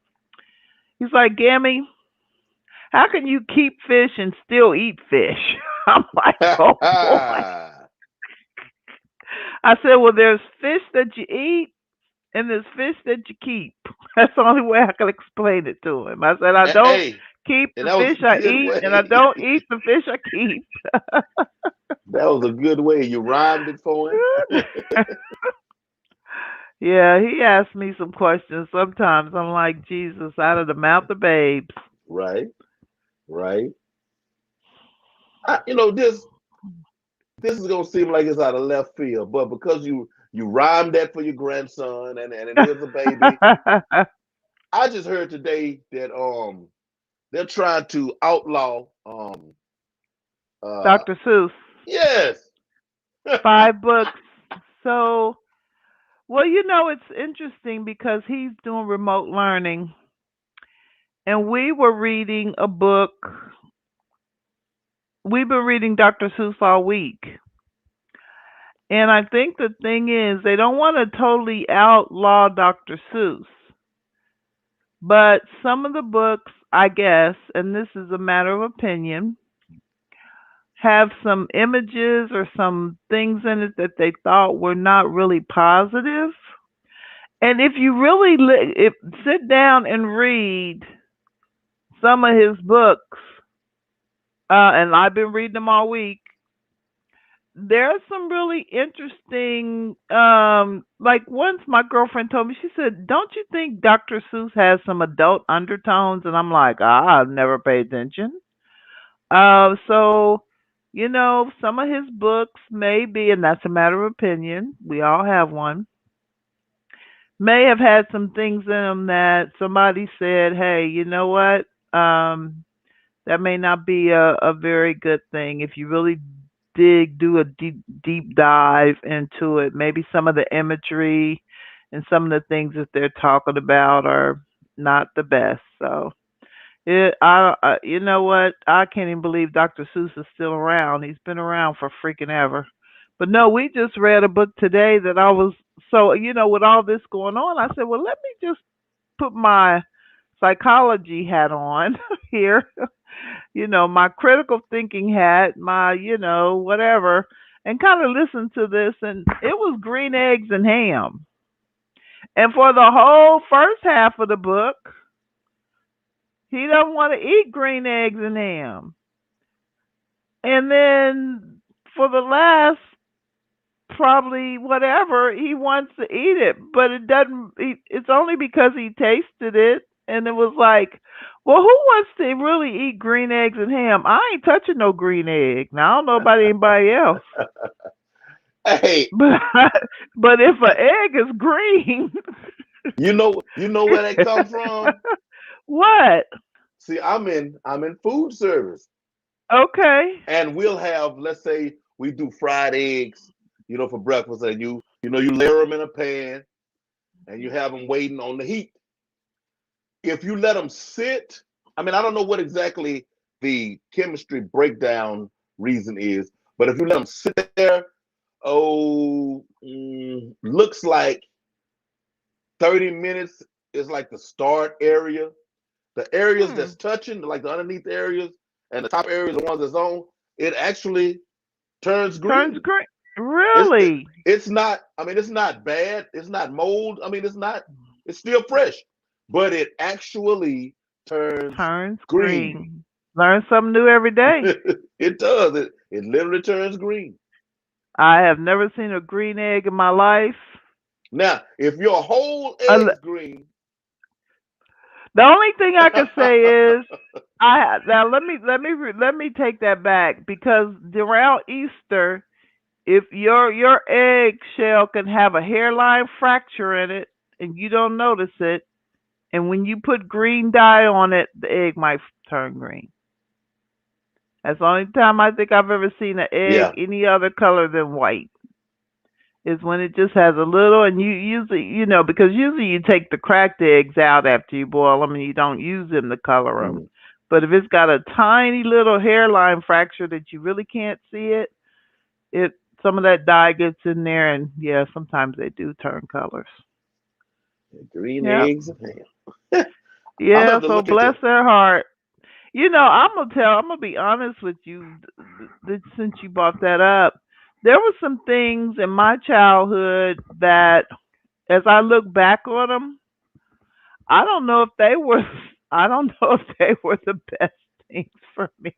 He's like, Gammy, how can you keep fish and still eat fish? I'm like, oh boy. I said, well, there's fish that you eat and there's fish that you keep. That's the only way I can explain it to him. I said, I don't Hey, keep and the that was fish a I good eat and I way. don't eat the fish I keep. That was a good way. You rhymed it for him. Yeah, he asks me some questions. Sometimes I'm like, Jesus, out of the mouth of babes. Right, right. This is gonna seem like it's out of left field, but because you rhymed that for your grandson and it is a baby, I just heard today that they're trying to outlaw uh Dr. Seuss, yes. 5 books. So, well, it's interesting because he's doing remote learning, and we've been reading Dr. Seuss all week. And I think the thing is, they don't want to totally outlaw Dr. Seuss. But some of the books, I guess, and this is a matter of opinion, have some images or some things in it that they thought were not really positive. And if you really sit down and read some of his books, and I've been reading them all week, there's some really interesting like once my girlfriend told me, she said, don't you think Dr. Seuss has some adult undertones? And I'm like, I've never paid attention. So some of his books may be, and that's a matter of opinion, we all have one, may have had some things in them that somebody said, hey, you know what, that may not be a very good thing. If you really do a deep dive into it, maybe some of the imagery and some of the things that they're talking about are not the best. So you know what? I can't even believe Dr. Seuss is still around. He's been around for freaking ever. But no, we just read a book today that I was so with all this going on, I said, well, let me just put my psychology hat on here, my critical thinking hat, my, whatever, and kind of listen to this. And it was green eggs and ham. And for the whole first half of the book, he doesn't want to eat green eggs and ham. And then for the last probably whatever, he wants to eat it, but it doesn't. It's only because he tasted it. And it was like, well, who wants to really eat green eggs and ham? I ain't touching no green egg. Now I don't know about anybody else, Hey, but but if an egg is green, you know where that come from? what? See, I'm in food service, Okay. and we'll have, let's say we do fried eggs, for breakfast, and you layer them in a pan, and you have them waiting on the heat. If you let them sit, I mean, I don't know what exactly the chemistry breakdown reason is, but if you let them sit there, looks like 30 minutes is like the start area. The areas Hmm. that's touching, like the underneath areas, and the top areas, the ones that's on, it actually turns Turns green. green. It's it, Really? it's not. I mean, it's not bad. It's not mold. I mean, it's not. It's still fresh, but it actually turns Turns green. green. Learn something new every day. It does. It literally turns green. I have never seen a green egg in my life. Now, if your whole Un- egg's green, The only thing I can say is I now let me take that back because around Easter, if your egg shell can have a hairline fracture in it and you don't notice it, and when you put green dye on it, the egg might turn green. That's the only time I think I've ever seen an egg yeah, any other color than white. Is when it just has a little, and you usually, because usually you take the cracked eggs out after you boil them and you don't use them to color them. mhm, But if it's got a tiny little hairline fracture that you really can't see it some of that dye gets in there, and yeah, sometimes they do turn colors. green Yep. eggs and ham. I'm gonna Yeah. have to So look bless into. their heart. I'm gonna be honest with you. Since you brought that up, there were some things in my childhood that, as I look back on them, I don't know if they were. I don't know if they were the best things for me.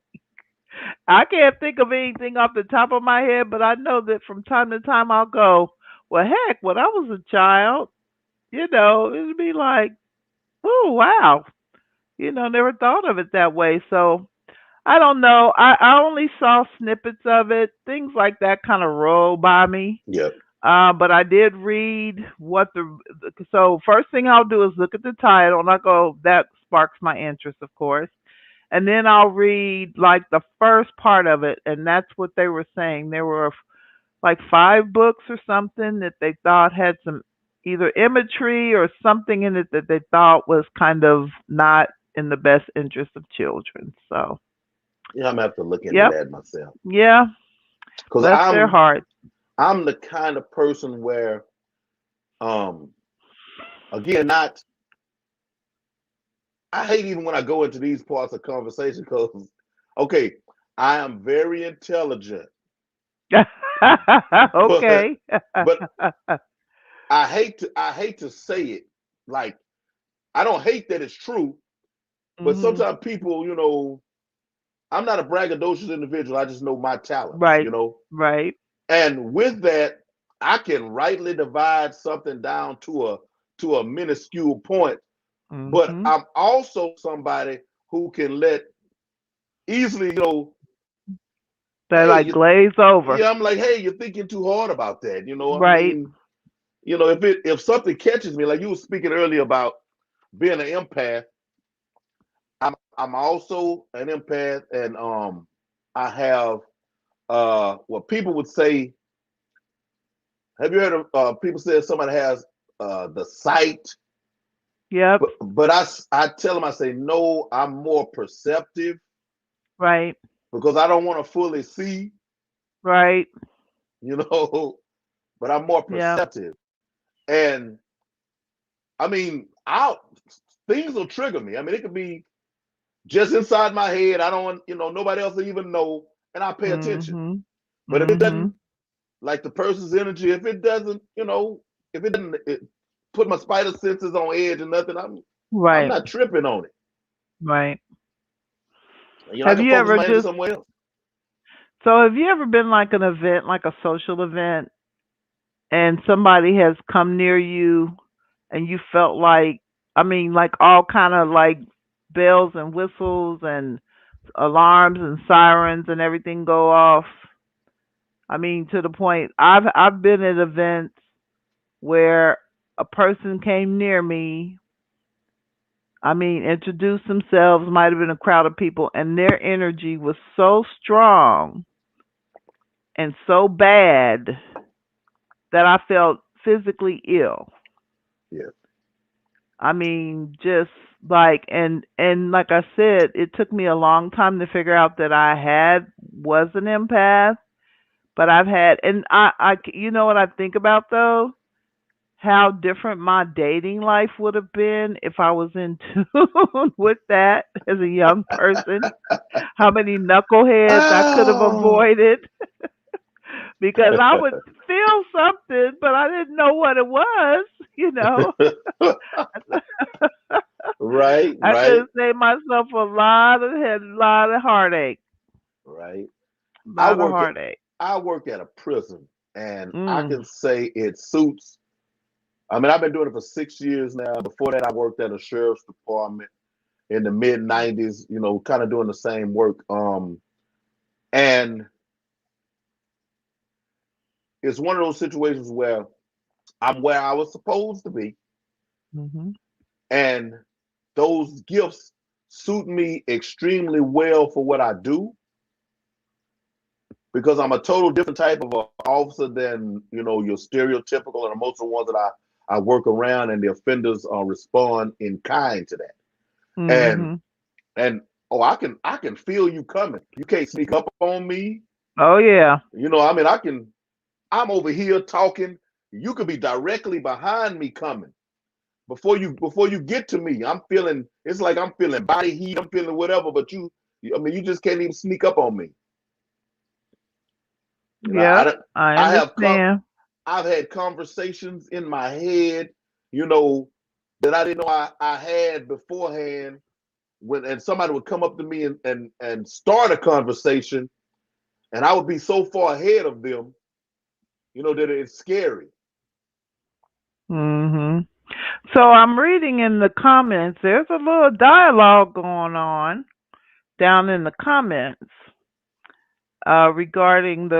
I can't think of anything off the top of my head, but I know that from time to time I'll go, well, heck, when I was a child, it'd be like, oh, wow, never thought of it that way. So I don't know. I only saw snippets of it. Things like that kind of roll by me. Yep. But I did read what so first thing I'll do is look at the title and I go, that sparks my interest, of course. And then I'll read like the first part of it, and that's what they were saying. There were like five books or something that they thought had some either imagery or something in it that they thought was kind of not in the best interest of children. So, Yeah, I'm gonna have to look into yep, that myself. yeah, Because bless their hearts. I'm the kind of person where, um again, not I hate even when I go into these parts of conversation because, okay, I am very intelligent, but Okay. but I hate to say it. Like, I don't hate that it's true, but Hmm. sometimes people, I'm not a braggadocious individual. I just know my talents, Right, right. and with that, I can rightly divide something down to a minuscule point. But Hmm. I'm also somebody who can let easily, They hey, like glaze over. yeah, I'm like, hey, you're thinking too hard about that. I Right. mean, if something catches me, like you were speaking earlier about being an empath, I'm also an empath, and I have what people would say. Have you heard of people say somebody has the sight? Yep. But I tell them, I say no, I'm more perceptive Right. because I don't want to fully see, Right. you know, but I'm more Yep. perceptive. And I mean, I'll things will trigger me. I mean, it could be just inside my head. I don't want, nobody else will even know, and I pay attention. Mhm. But if it doesn't, Mhm. like the person's energy, if it doesn't, if it doesn't put my spider senses on edge or nothing, I'm Right. not tripping on it. Right. I Have can you focus ever my energy just somewhere else. so have you ever been like an event, like a social event, and somebody has come near you and you felt like I mean, like all kind of like bells and whistles and alarms and sirens and everything go off. I mean, to the point I've been at events where a person came near me. I mean, introduced themselves, might have been a crowd of people, and their energy was so strong and so bad that I felt physically ill. Yeah. I mean, just like and like I said, it took me a long time to figure out that I had was an empath, but I've had and I you know what I think about though? How different my dating life would have been if I was in tune with that as a young person. How many knuckleheads I could have Oh. avoided because I would feel something, but I didn't know what it was, you know. Right, I could right, have saved myself a lot of head, lot of heartache, right. I lot of work at heartache. I work at a prison, and I Mm. can say it suits. I mean, I've been doing it for 6 years now. Before that, I worked at a sheriff's department in the mid '90s. You know, kind of doing the same work. And it's one of those situations where I'm where I was supposed to be, Mhm. and those gifts suit me extremely well for what I do because I'm a total different type of officer than your stereotypical, and most of the ones that I work around, and the offenders respond in kind to that. And Mhm. and oh, I can feel you coming. You can't sneak up on me. Oh yeah. I mean, I'm over here talking. You could be directly behind me coming. Before you get to me, I'm feeling it's like I'm feeling body heat, I'm feeling whatever, but I mean, you just can't even sneak up on me. I Yep. don't, I I have come understand. I've had conversations in my head, you know, that I didn't know I had beforehand and somebody would come up to me and start a conversation, and I would be so far ahead of them, that it's scary. Mhm. So I'm reading in the comments. There's a little dialogue going on down in the comments regarding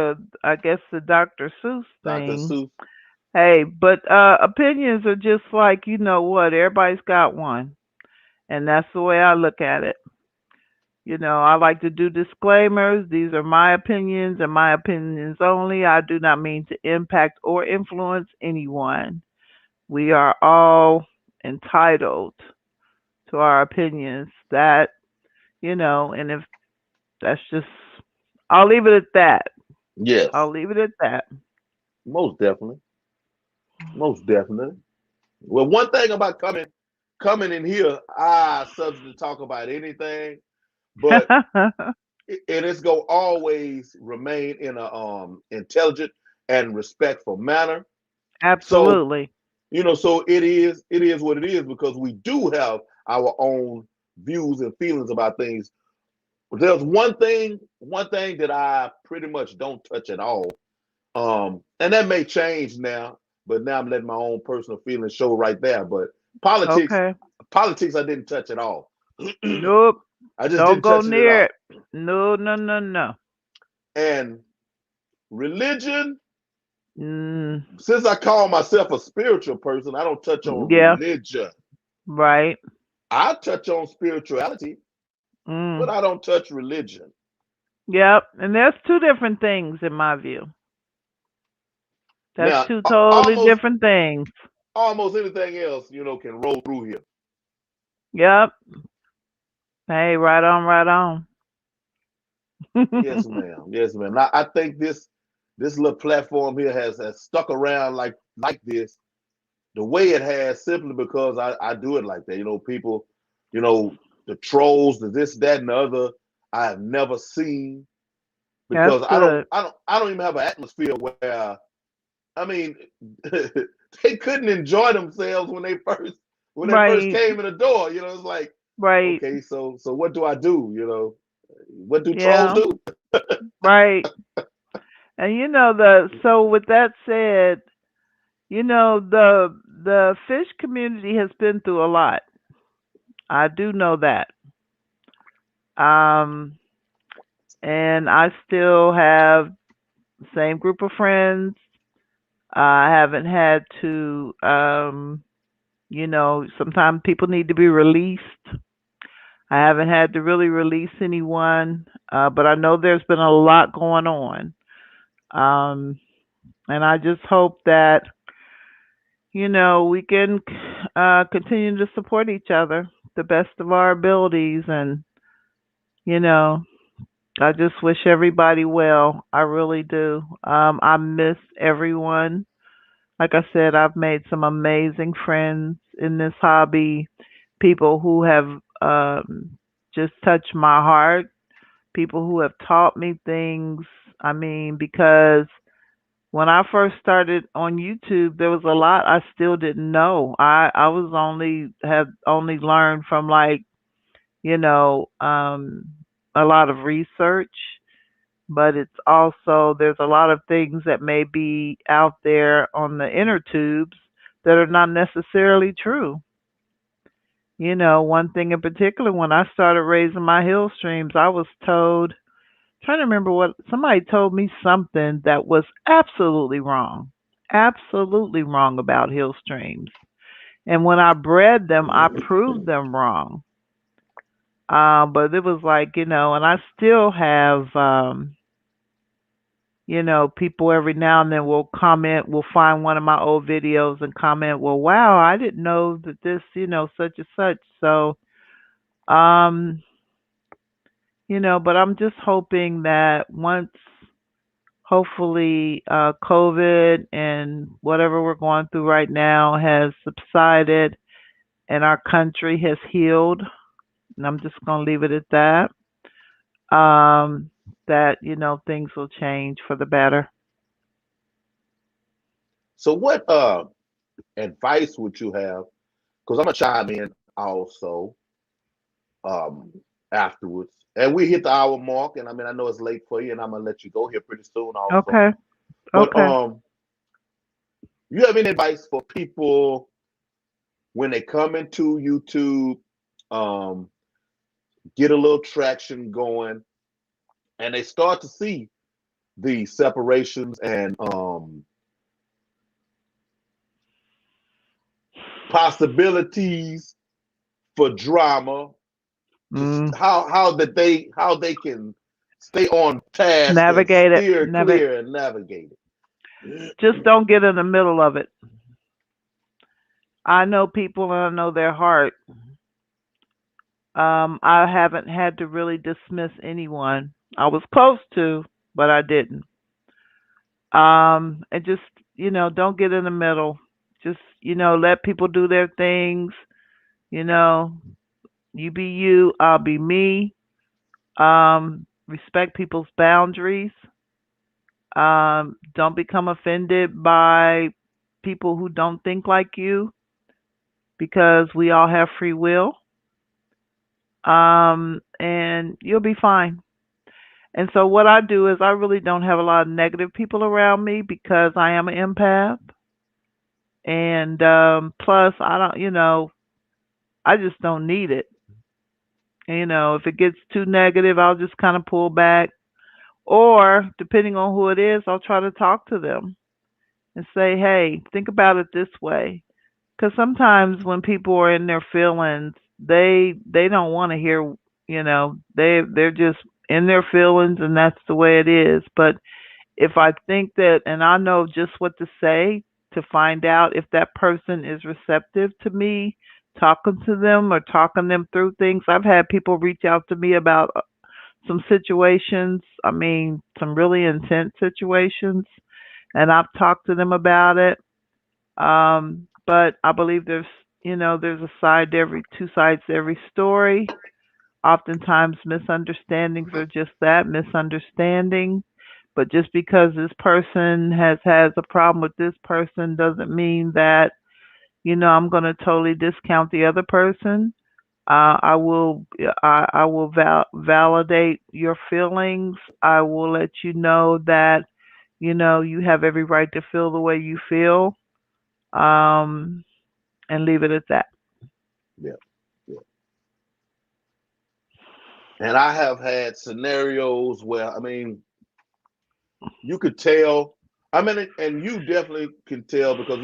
I guess, the Dr. Seuss Dr. thing. Seuss. Hey, but opinions are just like you know what. Everybody's got one, and that's the way I look at it. You know, I like to do disclaimers. These are my opinions and my opinions only. I do not mean to impact or influence anyone. We are all entitled to our opinions. And if that's just, I'll leave it at that. I'll Yes, leave it at that. most definitely. Most definitely. Well, one thing about coming in here, subject to talk about anything, but and it's gonna always remain in a intelligent and respectful manner. So Absolutely. so it is what it is because we do have our own views and feelings about things. But there's one thing that I pretty much don't touch at all. And that may change now, but now I'm letting my own personal feelings show right there. But politics, Okay. politics, I didn't touch at all. Nope. I just Don't didn't go touch it at near all. it. No, no, no, no. And religion, Mm, since I call myself a spiritual person, I don't touch on yeah. religion. Right. I touch on spirituality, but Mm. I don't touch religion. Yep. And there's two different things in my view. That's Now, two totally almost different things. almost anything else, can roll through here. Yep. Hey, right on, right on. Yes, ma'am. Yes, ma'am. Now, I think this little platform here has stuck around like this the way it has simply because I do it like that. People, you know, the trolls, the this, that, and the other, I have never seen That's because I don't good. I don't I don't even have an atmosphere where I mean they couldn't enjoy themselves when they first Right. came in the door. It's like, Right. okay, so what do I do? What do trolls Yeah. do? Right. And with that said, the the fish community has been through a lot. I do know that. Um, and I still have the same group of friends. I haven't had to, sometimes people need to be released. I haven't had to really release anyone, but I know there's been a lot going on. Um, and I just hope that, we can continue to support each other the best of our abilities. And, you know, I just wish everybody well. I really do. I miss everyone. Like I said, I've made some amazing friends in this hobby, people who have just touched my heart, people who have taught me things. I mean, because when I first started on YouTube, there was a lot I still didn't know. I was only had only learned from like, you know, um a lot of research, but it's also there's a lot of things that may be out there on the inner tubes that are not necessarily true. One thing in particular, when I started raising my hill streams, I was told, trying to remember what somebody told me something that was absolutely wrong about hill streams. And when I bred them, I proved them wrong. But it was like, and I still have, people every now and then will comment, will find one of my old videos and comment, well, wow, I didn't know that this, such and such. So, um, but I'm just hoping that once hopefully COVID and whatever we're going through right now has subsided and our country has healed, and I'm just going to leave it at that, um, that, things will change for the better. So what advice would you have? Because I'm gonna chime in also um afterwards. And we hit the hour mark, and I mean I know it's late for you, and I'm gonna let you go here pretty soon also. Okay. But Okay. you have any advice for people when they come into YouTube, um, get a little traction going, and they start to see the separations and possibilities for drama, just Mm. how they can stay on task and Navigate it. steer clear and navigate it. Just don't get in the middle of it. I know people and I know their heart. I haven't had to really dismiss anyone. I was close to, but I didn't. And just, don't get in the middle. Just, let people do their things. You know, you be you, I'll be me. Respect people's boundaries. Don't become offended by people who don't think like you because we all have free will. And you'll be fine. And so what I do is I really don't have a lot of negative people around me because I am an empath. And plus, I don't, I just don't need it. If it gets too negative, I'll just kind of pull back. Or, depending on who it is, I'll try to talk to them and say, hey, think about it this way. Because sometimes when people are in their feelings, they don't want to hear, they're just in their feelings and that's the way it is. But if I think that, and I know just what to say to find out if that person is receptive to me talking to them or talking them through things. I've had people reach out to me about some situations, I mean, some really intense situations, and I've talked to them about it. But I believe there's a side to every two sides to every story. Oftentimes, misunderstandings are just that, misunderstanding. But just because this person has a problem with this person doesn't mean that I'm going to totally discount the other person. I will validate your feelings. I will let you know that you have every right to feel the way you feel. Um, and leave it at that. Yeah, yeah. And I have had scenarios where, I mean, you could tell. I mean, and you definitely can tell because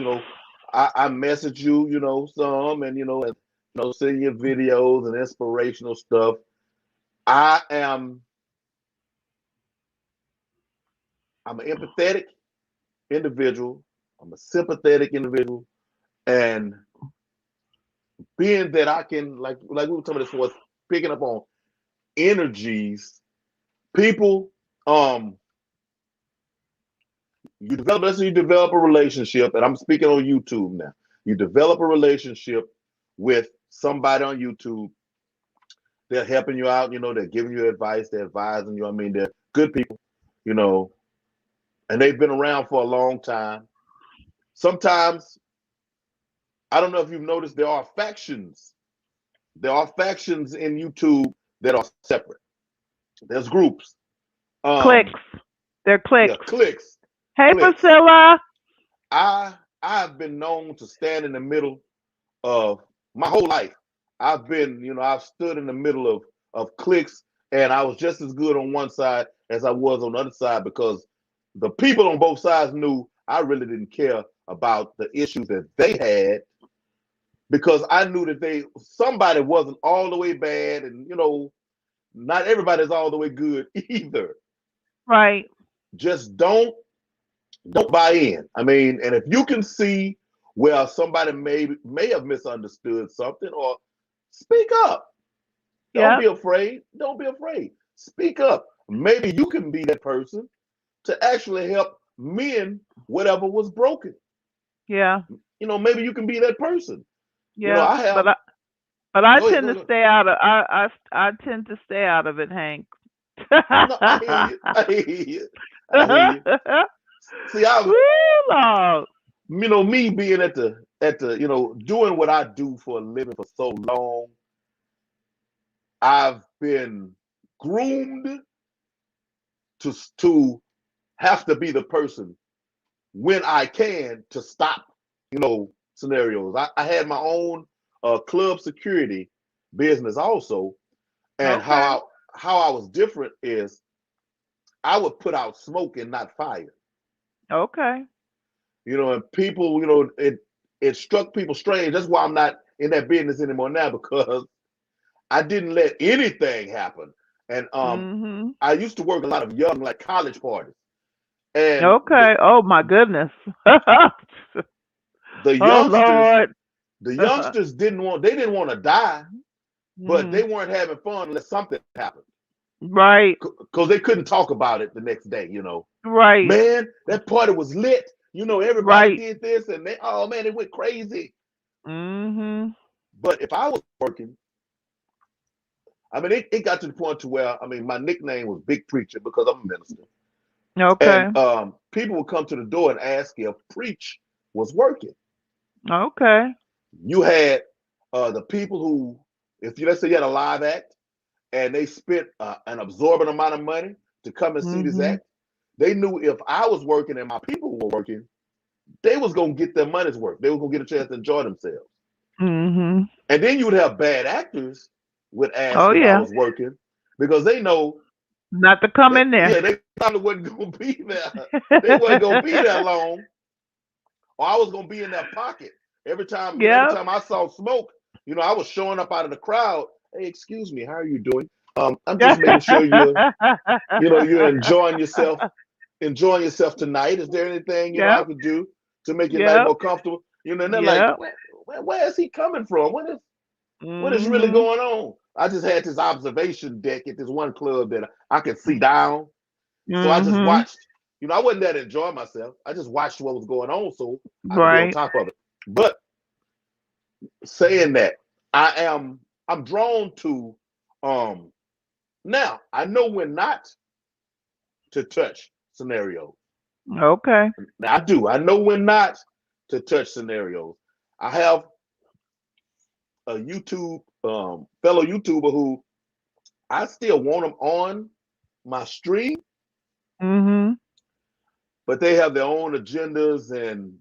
I message you, some, and send you videos and inspirational stuff. I am I'm an empathetic individual. I'm a sympathetic individual, and being that I can, like we were talking about this was picking up on energies, people. Um, let's say you develop a relationship, and I'm speaking on YouTube now. You develop a relationship with somebody on YouTube. They're helping you out, they're giving you advice, they're advising you. I mean, they're good people, you know, and they've been around for a long time. Sometimes, I don't know if you've noticed, there are factions. There are factions in YouTube that are separate. There's groups. Um, Clicks. They're yeah, clicks. clicks, Hey, clicks. Priscilla. I've been known to stand in the middle of my whole life. I've stood in the middle of cliques, and I was just as good on one side as I was on the other side because the people on both sides knew I really didn't care about the issues that they had because I knew that somebody wasn't all the way bad, and not everybody's all the way good either. Right. Just don't buy in. I mean, and if you can see where somebody may have misunderstood something, or speak up. Don't Yep. be afraid. Don't be afraid. Speak up. Maybe you can be that person to actually help mend whatever was broken. Yeah. Maybe you can be that person. Yeah. I But have. I Go ahead. tend Go to ahead. stay out of. I tend to stay out of it, Hank. No, I hear you. I hear you. I hear you. See, Woo, Lord. me being at the doing what I do for a living for so long, I've been groomed to have to be the person when I can to stop, scenarios. I had my own club security business also, and Okay. how I was different is I would put out smoke and not fire. Okay. And people, it struck people strange. That's why I'm not in that business anymore now because I didn't let anything happen. And Mhm. I used to work a lot of young, like college parties, and Okay. Oh my goodness. the Oh youngsters, Lord. the youngsters didn't want to die, but they Mhm. weren't having fun unless something happened Right. because they couldn't talk about it the next day. Right. Man, that party was lit. Everybody Right. did this, and oh man, it went crazy. Mhm. But if I was working, I mean, it got to the point to where, I mean, my nickname was Big Preacher because I'm a minister. Okay. And people would come to the door and ask if Preach was working. Okay. You had the people who, if let's say you had a live act and they spent an absorbent amount of money to come and see this Mhm. act, they knew if I was working and my people were working, they was going to get their money's worth. They were going to get a chance to enjoy themselves. Mhm. And then you would have bad actors would ask Oh if I yeah. was working because they know Not to come that, in yeah, there. they probably wasn't going to be there. They wasn't going to be there long, or I was going to be in their pocket every time. Every Yep. time I saw smoke, I was showing up out of the crowd. Hey, excuse me, how are you doing? I'm just making sure you're enjoying yourself tonight. Is there anything I Yep. could do to make your night Yep. more comfortable? And they're like, Yep. where is he coming from? What is really Mhm. going on? I just had this observation deck at this one club that I could see down. So I just Mhm. watched. I wasn't there to enjoy myself. I just watched what was going on so I could be on Right. top of it. But saying that, I'm drawn to um now I know when not to touch scenarios. Okay. Now I do. I know when not to touch scenarios. I have a YouTube fellow YouTuber who I still want them on my stream, Mhm. but they have their own agendas, and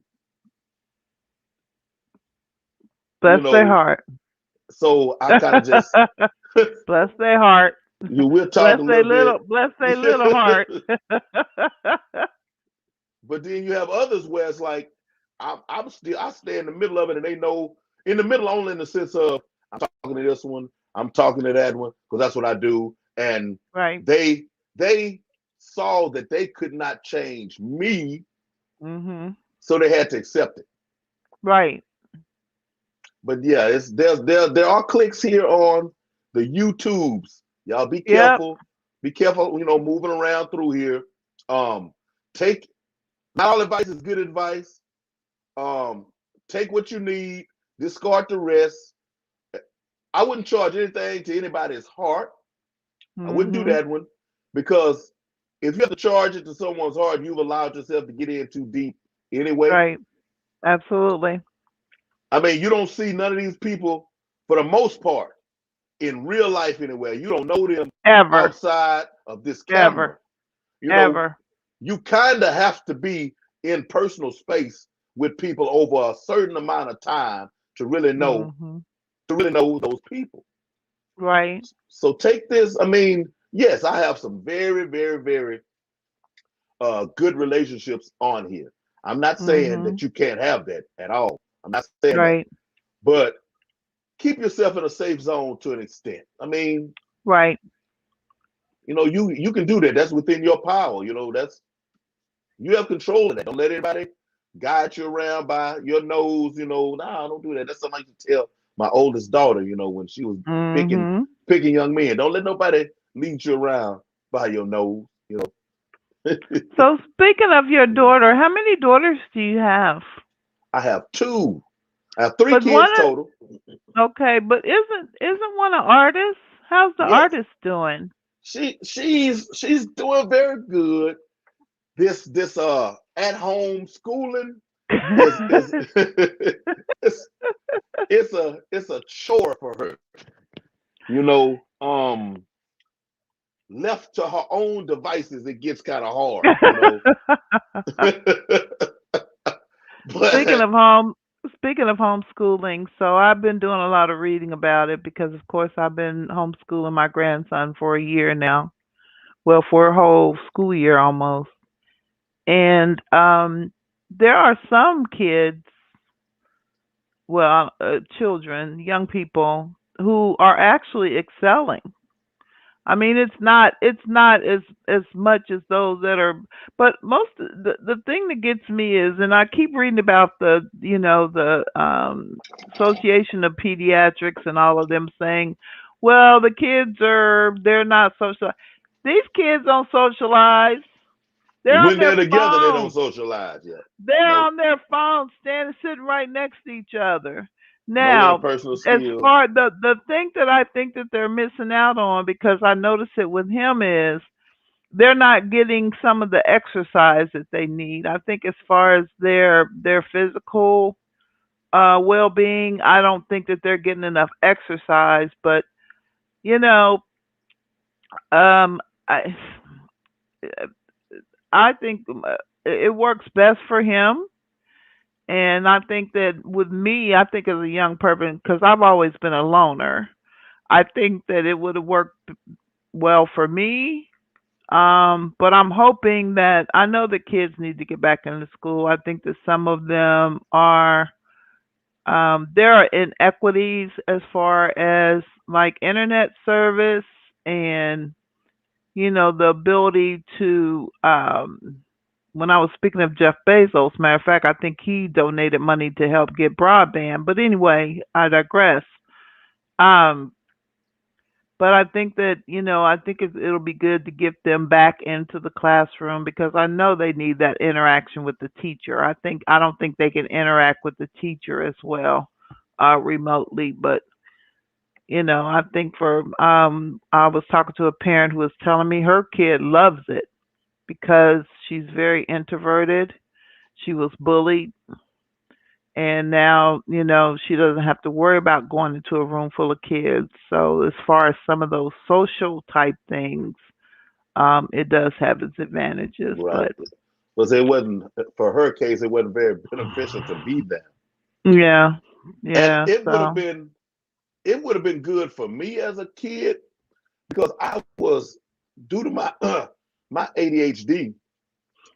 you Bless their know. heart. So I kind of just Bless their heart. you will talk a little bit. Bless their little heart. But then you have others where it's like I'm still I stay in the middle of it, and they know in the middle only in the sense of I'm talking to this one, I'm talking to that one because that's what I do, and Right. they saw that they could not change me, Mhm. so they had to accept it. Right. But yeah, it's there are clicks here on the YouTubes. Y'all Yep. be careful, moving around through here. Um, take not all advice is good advice. Um, take what you need, discard the rest. I wouldn't charge anything to anybody's heart. I wouldn't do Mhm. that one because if you have to charge it to someone's heart, you've allowed yourself to get in too deep anyway. Right. Absolutely. I mean, you don't see none of these people for the most part in real life anywhere. You don't know them Ever. outside of this camera. Ever. You know, Ever. you kind of have to be in personal space with people over a certain amount of time to Mhm. really know those people. Right. So take this. I mean, yes, I have some very, very, very good relationships on here. I'm not saying that Mhm. you can't have that at all. I'm not saying that. Right. But keep yourself in a safe zone to an extent. I mean, Right. you can do that. That's within your power. That's you have control of that. Don't let anybody guide you around by your nose. Nah, don't do that. That's something I used to tell my oldest daughter. When she was picking Mhm. picking young men. Don't let nobody lead you around by your nose. So speaking of your daughter, how many daughters do you have? I have two. I have three But one kids total. okay, but isn't one an artist? How's the Yes, artist doing? she's doing very good. This at home schooling is it's it's a chore for her. You know, um, left to her own devices, it gets kind of hard. Speaking But of home, speaking of homeschooling, so I've been doing a lot of reading about it because, of course, I've been homeschooling my grandson for a year now. Well, for a whole school year almost. And there are some kids, well, children, young people who are actually excelling. I mean, it's not as much as those that are, but the thing that gets me is, and I keep reading about the Association of Pediatrics and all of them saying, well, the kids they're not social. These kids don't socialize. They're on when they're their together, they don't phones. socialize yet. They're No, on their phones, standing, sitting right next to each other. no Now, interpersonal as skills. far the thing that I think that they're missing out on, because I notice it with him, is they're not getting some of the exercise that they need. I think as far as their physical well being, I don't think that they're getting enough exercise. But you know, um, I I think it works best for him. And I think that with me, I think as a young person, because I've always been a loner, I think that it would have worked well for me. But I'm hoping that I know the kids need to get back into school. I think that some of them are, there are inequities as far as like internet service and the ability to when I was speaking of Jeff Bezos, matter of fact, I think he donated money to help get broadband. But anyway, I digress. Um, but I think that I think it'll be good to get them back into the classroom because I know they need that interaction with the teacher. I don't think they can interact with the teacher as well remotely, but I think I was talking to a parent who was telling me her kid loves it because she's very introverted. She was bullied, and now she doesn't have to worry about going into a room full of kids. So as far as some of those social type things, it does have its advantages. Right. But Because it wasn't for her case, it wasn't very beneficial to be there. yeah, And Yeah. So. it would have been good for me as a kid because I was due to my my ADHD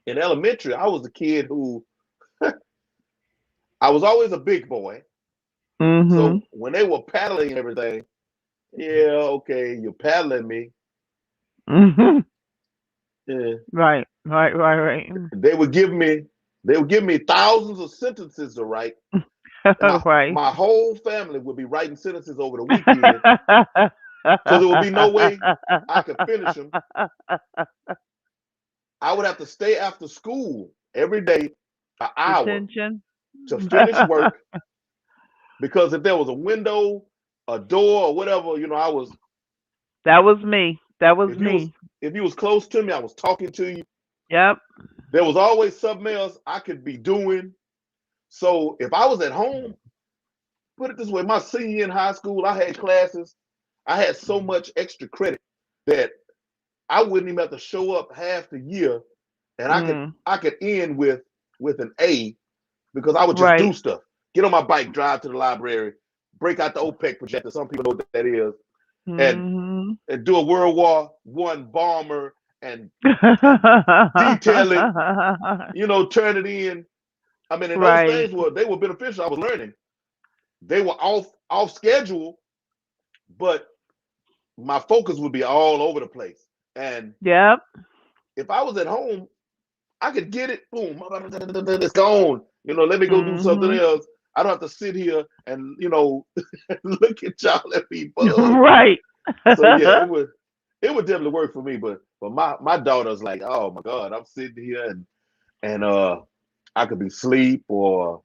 in elementary. I was a kid who I was always a big boy. Mhm. So when they were paddling and everything, yeah, okay, you're paddling me. Mhm. Yeah. Right. Right. Right. Right. They would give me they would give me thousands of sentences to write, and Right. my whole family would be writing sentences over the weekend. So there would be no way I could finish them. I would have to stay after school every day an hour Detention. to finish work because if there was a window, a door, or whatever, I was. That was me. That was If you was me. if you was close to me, I was talking to you. Yep. There was always something else I could be doing. So if I was at home, put it this way, my senior year in high school, I had classes. I had so much extra credit that I wouldn't even have to show up half the year, and I could Mm. I could end with an A because I would just Right. do stuff. Get on my bike, drive to the library, break out the OPEC projector. Some people know what that is, and Mhm. and do a World War I bomber and detail it. Turn it in. I mean, and those Right. things they were beneficial. I was learning. They were off schedule, but my focus would be all over the place. And Yep. if I was at home, I could get it. Boom, it's gone. Let me go do something Mhm. else. I don't have to sit here and look at y'all and be bugged. Right. So yeah, it would definitely work for me. But my daughter's like, oh my God, I'm sitting here and I could be asleep or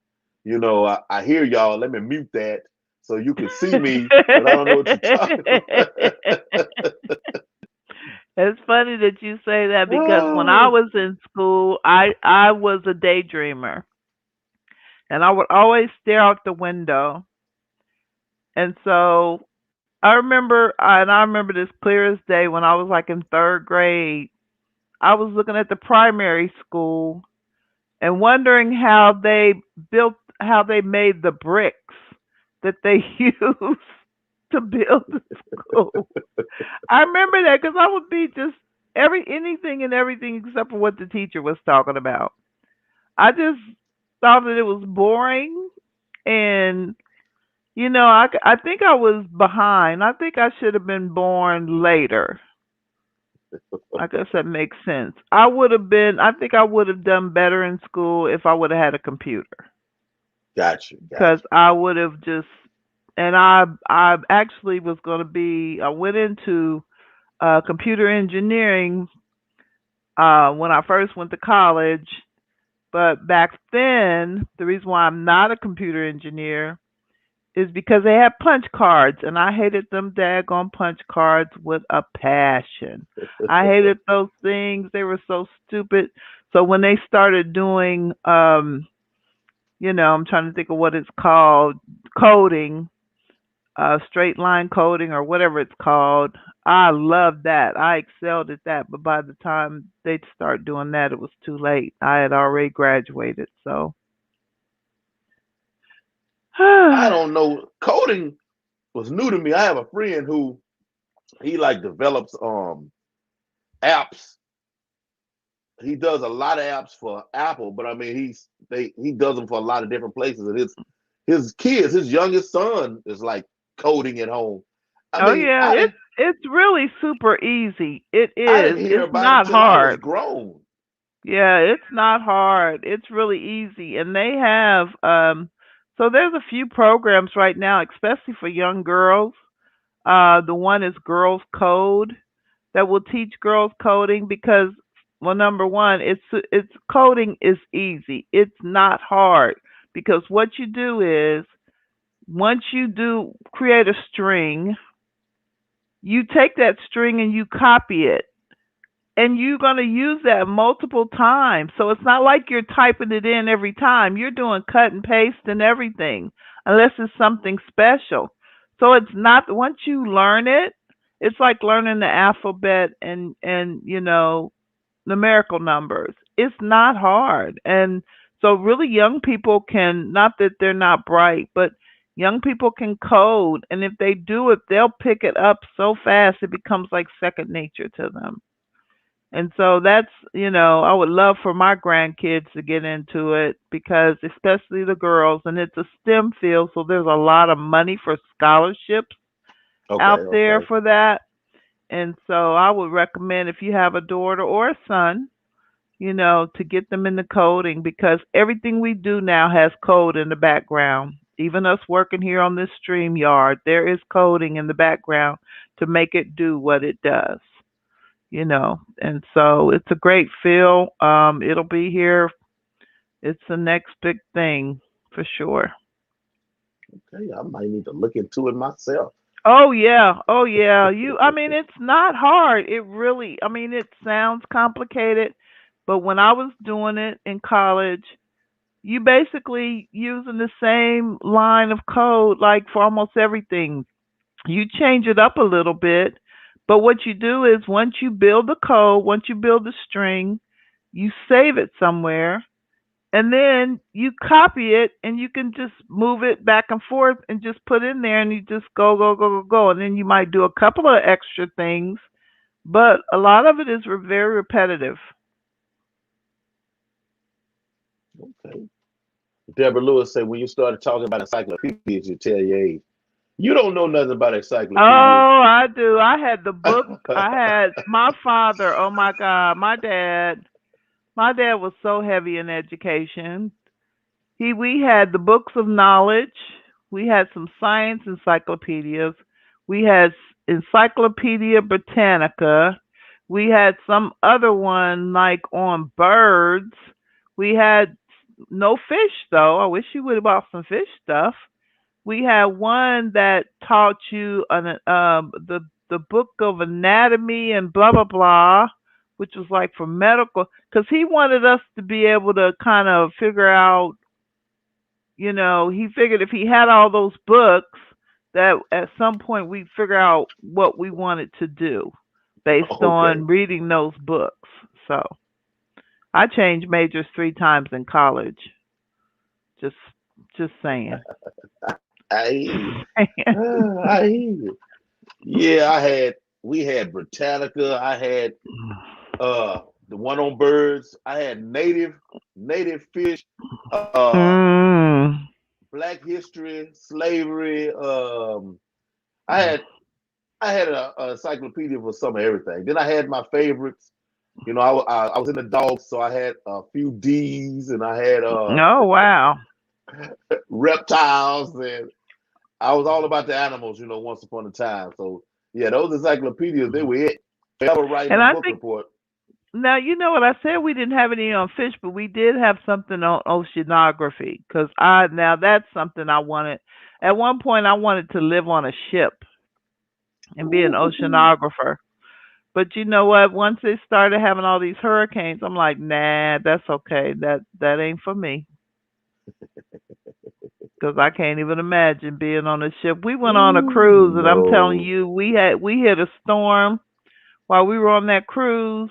I hear y'all. Let me mute that so you can see me, but I don't know what you're talking about. It's funny that you say that because when I Oh, was in school, I was a daydreamer, and I would always stare out the window. And so I remember this clear as day when I was like in third grade. I was looking at the primary school and wondering how they made the bricks that they used to build the school. I remember that because I would be just anything and everything except for what the teacher was talking about. I just thought that it was boring, and I think I was behind. I think I should have been born later. I guess that makes sense. I think I would have done better in school if I would have had a computer. got you, got Because I would have just, and I actually was going to I went into computer engineering when I first went to college. But back then, the reason why I'm not a computer engineer is because they had punch cards, and I hated them daggone punch cards with a passion. I hated those things; they were so stupid. So when they started doing, I'm trying to think of what it's called, coding, straight line coding or whatever it's called. I loved that. I excelled at that. But by the time they'd start doing that, it was too late. I had already graduated. So, I don't know. Coding was new to me. I have a friend who he like develops apps. He does a lot of apps for Apple, but I mean he does them for a lot of different places. And his kids, his youngest son is like coding at home. I oh mean, yeah, it's really super easy. It I is. didn't hear It's about it not till I was hard. grown. Yeah, it's not hard. It's really easy. And they have so there's a few programs right now, especially for young girls. The one is Girls Code that will teach girls coding because, well, number one, it's coding is easy. It's not hard because what you do is once you do create a string, you take that string and you copy it, and you're going to use that multiple times. So it's not like you're typing it in every time. You're doing cut and paste and everything, unless it's something special. So it's not once you learn it, it's like learning the alphabet and numerical numbers. It's not hard. And so really young people can, not that they're not bright, but Young people can code, and if they do it, they'll pick it up so fast it becomes like second nature to them. And so that's, I would love for my grandkids to get into it because, especially the girls, and it's a STEM field, so there's a lot of money for scholarships out Okay, there okay, for that. And so I would recommend if you have a daughter or a son, to get them into coding because everything we do now has code in the background. Even us working here on this stream yard, there is coding in the background to make it do what it does. And so it's a great field. It'll be here. It's the next big thing for sure. okay. I might need to look into it myself. Oh yeah, oh yeah. I mean, it's not hard. It really, I mean, it sounds complicated, but when I was doing it in college, you basically using the same line of code like for almost everything. You change it up a little bit, but what you do is once you build the code, once you build the string, you save it somewhere and then you copy it and you can just move it back and forth and just put in there and you just go and then you might do a couple of extra things, but a lot of it is very repetitive. Okay. Deborah Lewis said when you started talking about encyclopedias, you tell your age. You don't know nothing about encyclopedias. Oh, I do. I had the book. I had my father. Oh my God, my dad. My dad was so heavy in education. We had the books of knowledge. We had some science encyclopedias. We had Encyclopedia Britannica. We had some other one like on birds. We had no fish though. I wish you would have bought some fish stuff. We had one that taught you the book of anatomy and blah blah blah, which was like for medical, because he wanted us to be able to kind of figure out. He figured if he had all those books, that at some point we'd figure out what we wanted to do based Okay. on reading those books. So I changed majors 3 times in college. Just, just saying. I hear you. I hear you. Yeah, we had Britannica. I had the one on birds. I had native fish, Mm. black history, slavery. I had I had a encyclopedia for some of everything. Then I had my favorites. I was in the dogs, so I had a few D's, and I had Oh wow. reptiles, and I was all about the animals. Once upon a time. So yeah, those encyclopedias they were it. Forever writing And a I book think report. now you know what I said. We didn't have any on fish, but we did have something on oceanography. Because I now that's something I wanted. At one point, I wanted to live on a ship and be an Ooh. oceanographer. But you know what? Once they started having all these hurricanes, I'm like, nah, that's okay. That ain't for me. Because I can't even imagine being on a ship. We went on a Ooh, cruise, and I'm telling no. you, we hit a storm while we were on that cruise.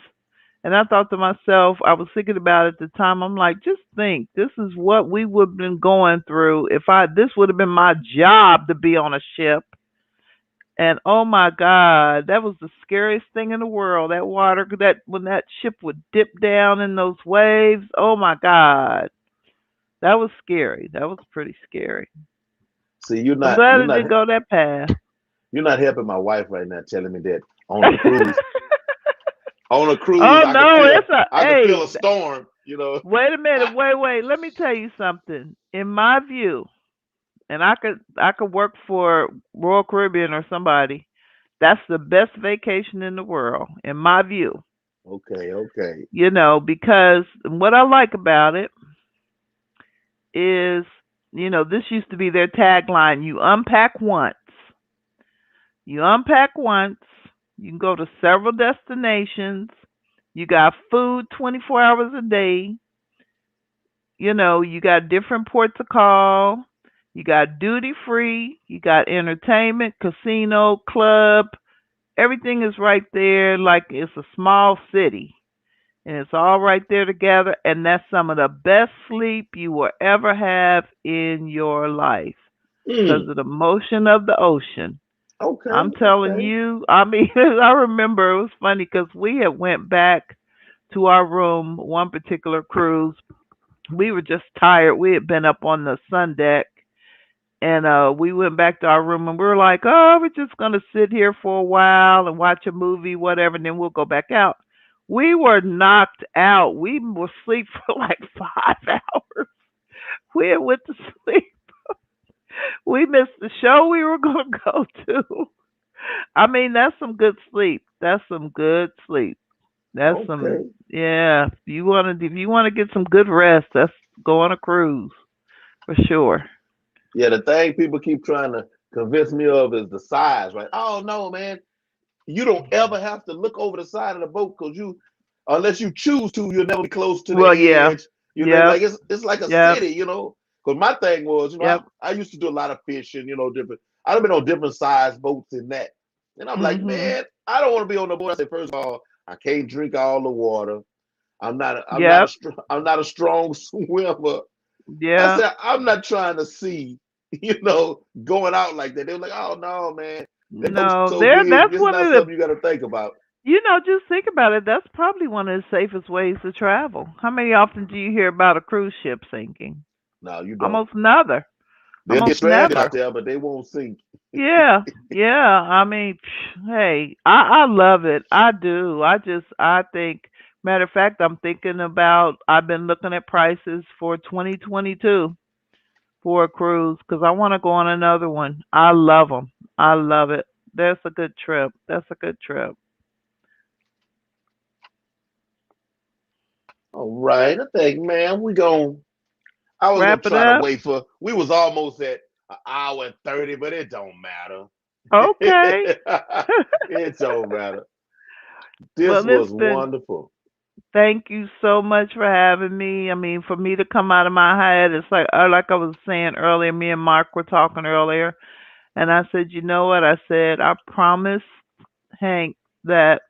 And I thought to myself, I was thinking about it at the time. I'm like, just think, this is what we would have been going through if I. This would have been my job to be on a ship. And oh my God, that was the scariest thing in the world. That water, that when that ship would dip down in those waves. Oh my God, that was scary. That was pretty scary. See, you're I'm not glad you're it not didn't go that path. you're not helping my wife right now, telling me that on a cruise, on a cruise, Oh I could no, feel it's a I could hey. feel a storm. You know. Wait a minute, wait. Let me tell you something. In my view, and I could work for Royal Caribbean or somebody. That's the best vacation in the world, in my view. Okay, okay. Because what I like about it is, this used to be their tagline: you unpack once. You unpack once. You can go to several destinations. You got food 24 hours a day. You got different ports of call. You got duty free. You got entertainment, casino, club. Everything is right there like it's a small city. And it's all right there together. And that's some of the best sleep you will ever have in your life. because Mm. of the motion of the ocean. Okay. I'm telling Okay. you, I mean, I remember it was funny because we had went back to our room one particular cruise. We were just tired. We had been up on the sun deck, and we went back to our room and we were like, "Oh, we're just gonna sit here for a while and watch a movie, whatever, and then we'll go back out." We were knocked out. We were asleep for like 5 hours. We had went to sleep. We missed the show we were gonna go to. I mean, that's some good sleep. That's some good sleep. That's some, Okay. yeah. If you wanna get some good rest, that's go on a cruise for sure. Yeah, the thing people keep trying to convince me of is the size, right? Oh no, man. You don't ever have to look over the side of the boat because unless you choose to, you'll never be close to the Well, yeah. edge. Yep. Like it's like a Yep. city. Because my thing was, Yep. I used to do a lot of fishing. Different. I've been on different size boats in that, and I'm like, Mhm. man, I don't want to be on the boat. I said, first of all, I can't drink all the water. Yep. I'm not a strong swimmer. I Yeah. said, I'm not trying to see, going out like that. They were like, oh no, man, that boat's No, so there. big. That's It's one not of the. something you got to think about. Just think about it. That's probably one of the safest ways to travel. How many often do you hear about a cruise ship sinking? No, you don't. Almost never. They'll get Almost stranded out never. there, but they won't sink. Yeah, yeah. I mean, hey, I love it. I do. I think. Matter of fact, I'm thinking about. I've been looking at prices for 2022 for a cruise because I want to go on another one. I love them. I love it. That's a good trip. That's a good trip. All right, I think, man, I was gonna Wrap it try to up. wait for. We was almost at an hour and 30, but it don't matter. Okay. It don't matter. This Well, it's was been. wonderful. Thank you so much for having me. I mean, for me to come out of my head, it's like I was saying earlier. Me and Mark were talking earlier, and I said, you know what? I said I promised Hank that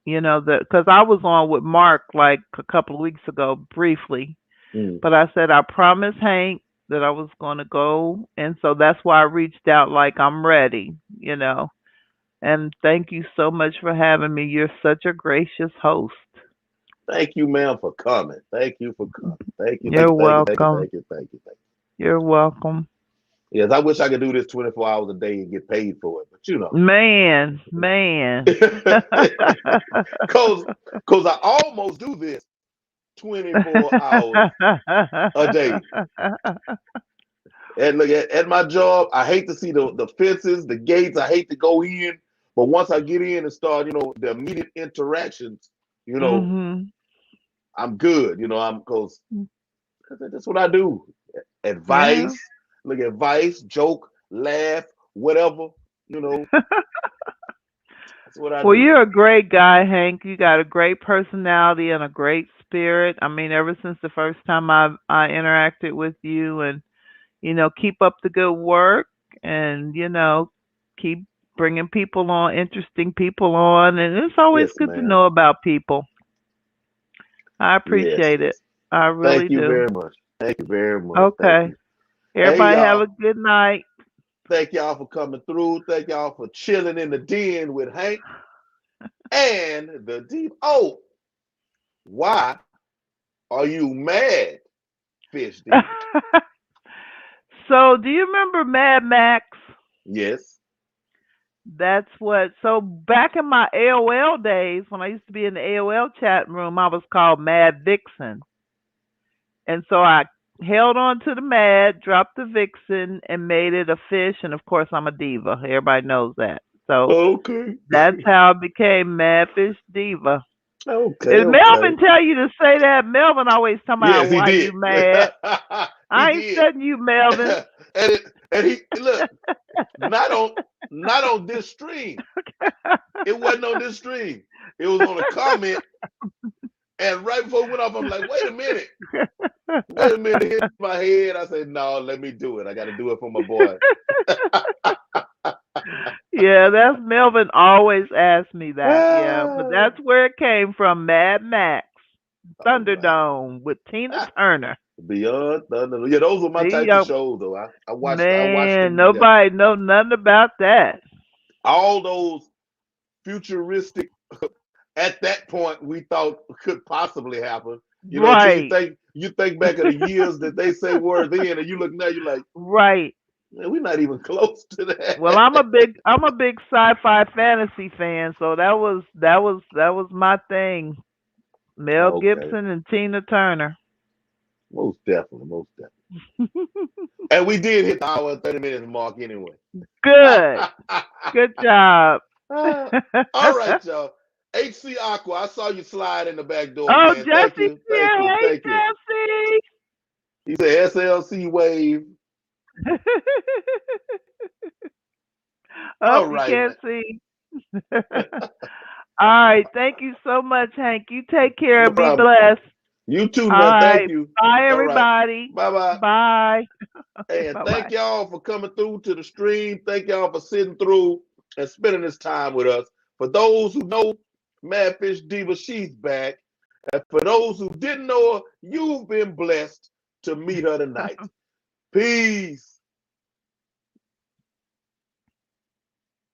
that because I was on with Mark like a couple of weeks ago briefly, Mm. but I said I promised Hank that I was going to go, and so that's why I reached out like I'm ready. And thank you so much for having me. You're such a gracious host. Thank you, ma'am, for coming. Thank you for coming. Thank you, thank You're you, thank you, thank you, welcome. thank you, thank you, thank You're welcome. you. Yes, I wish I could do this 24 hours a day and get paid for it, but Man, man. cause I almost do this 24 hours a day. And look at my job, I hate to see the fences, the gates. I hate to go in, but once I get in and start, the immediate interactions, you know, Mhm. I'm good. I'm because that's what I do. Yeah. Advice, look, advice, joke, laugh, whatever. You know, that's what I Well, do. you're a great guy, Hank. You got a great personality and a great spirit. I mean, ever since the first time I interacted with you, and keep up the good work, and keep bringing people on, interesting people on, and it's always Yes, good to ma'am. know about people. I Yes, appreciate it. yes. I Thank really you do. very much. Thank you very much. Thank Okay. you. Hey, Everybody have a y'all. good night. Thank y'all for coming through. Thank y'all for chilling in the den with Hank and the deep. Oh, why are you mad, Fish Diva? So, do you remember Mad Max? Yes. That's what. So, back in my AOL days, when I used to be in the AOL chat room, I was called Mad Vixen. And so I held on to the Mad, dropped the Vixen, and made it a fish. And of course, I'm a diva. Everybody knows that. So, Okay. that's how I became Mad Fish Diva. Okay. Did Okay. Melvin tell you to say that? Melvin always tell me Yes, he why you did. mad. He I ain't did. studying you, Melvin. And he look not on not on this stream. It wasn't on this stream. It was on a comment. And right before it went off, I'm like, wait a minute. Wait a minute. It hit my head. I said, no, let me do it. I got to do it for my boy. Yeah, that's Melvin always asks me that. Yeah, but Ah, that's where it came from, Mad Max. All right. Thunderdome with Tina Turner. Beyond Thunder. Yeah, those were my See, types of shows though. I watched man, them to death. nobody know nothing about that. All those futuristic at that point we thought could possibly happen. You know, till Right, you think back of the years that they say were then, and you look now, you're like, right. man, we're not even close to Well, that. I'm a big sci-fi fantasy fan, so that was my thing. Mel Okay, Gibson and Tina Turner. most definitely, most definitely. And we did hit the hour and 30 minutes mark anyway. Good. Good job. All right, y'all. HC Aqua, I saw you slide in the back door, Oh, man. Thank Jesse's you, thank here. you, Hey, thank you. Jesse. He said SLC wave. Oh, All you right, can't man. see. All right. Thank you so much, Hank. You take care. No Be problem. blessed. You too, All man. Thank right. you. Bye, All right. everybody. Bye bye. Bye. Hey, and Bye thank bye. y'all for coming through to the stream. Thank y'all for sitting through and spending this time with us. For those who know Mad Fish Diva, she's back. And for those who didn't know her, you've been blessed to meet her tonight. Peace.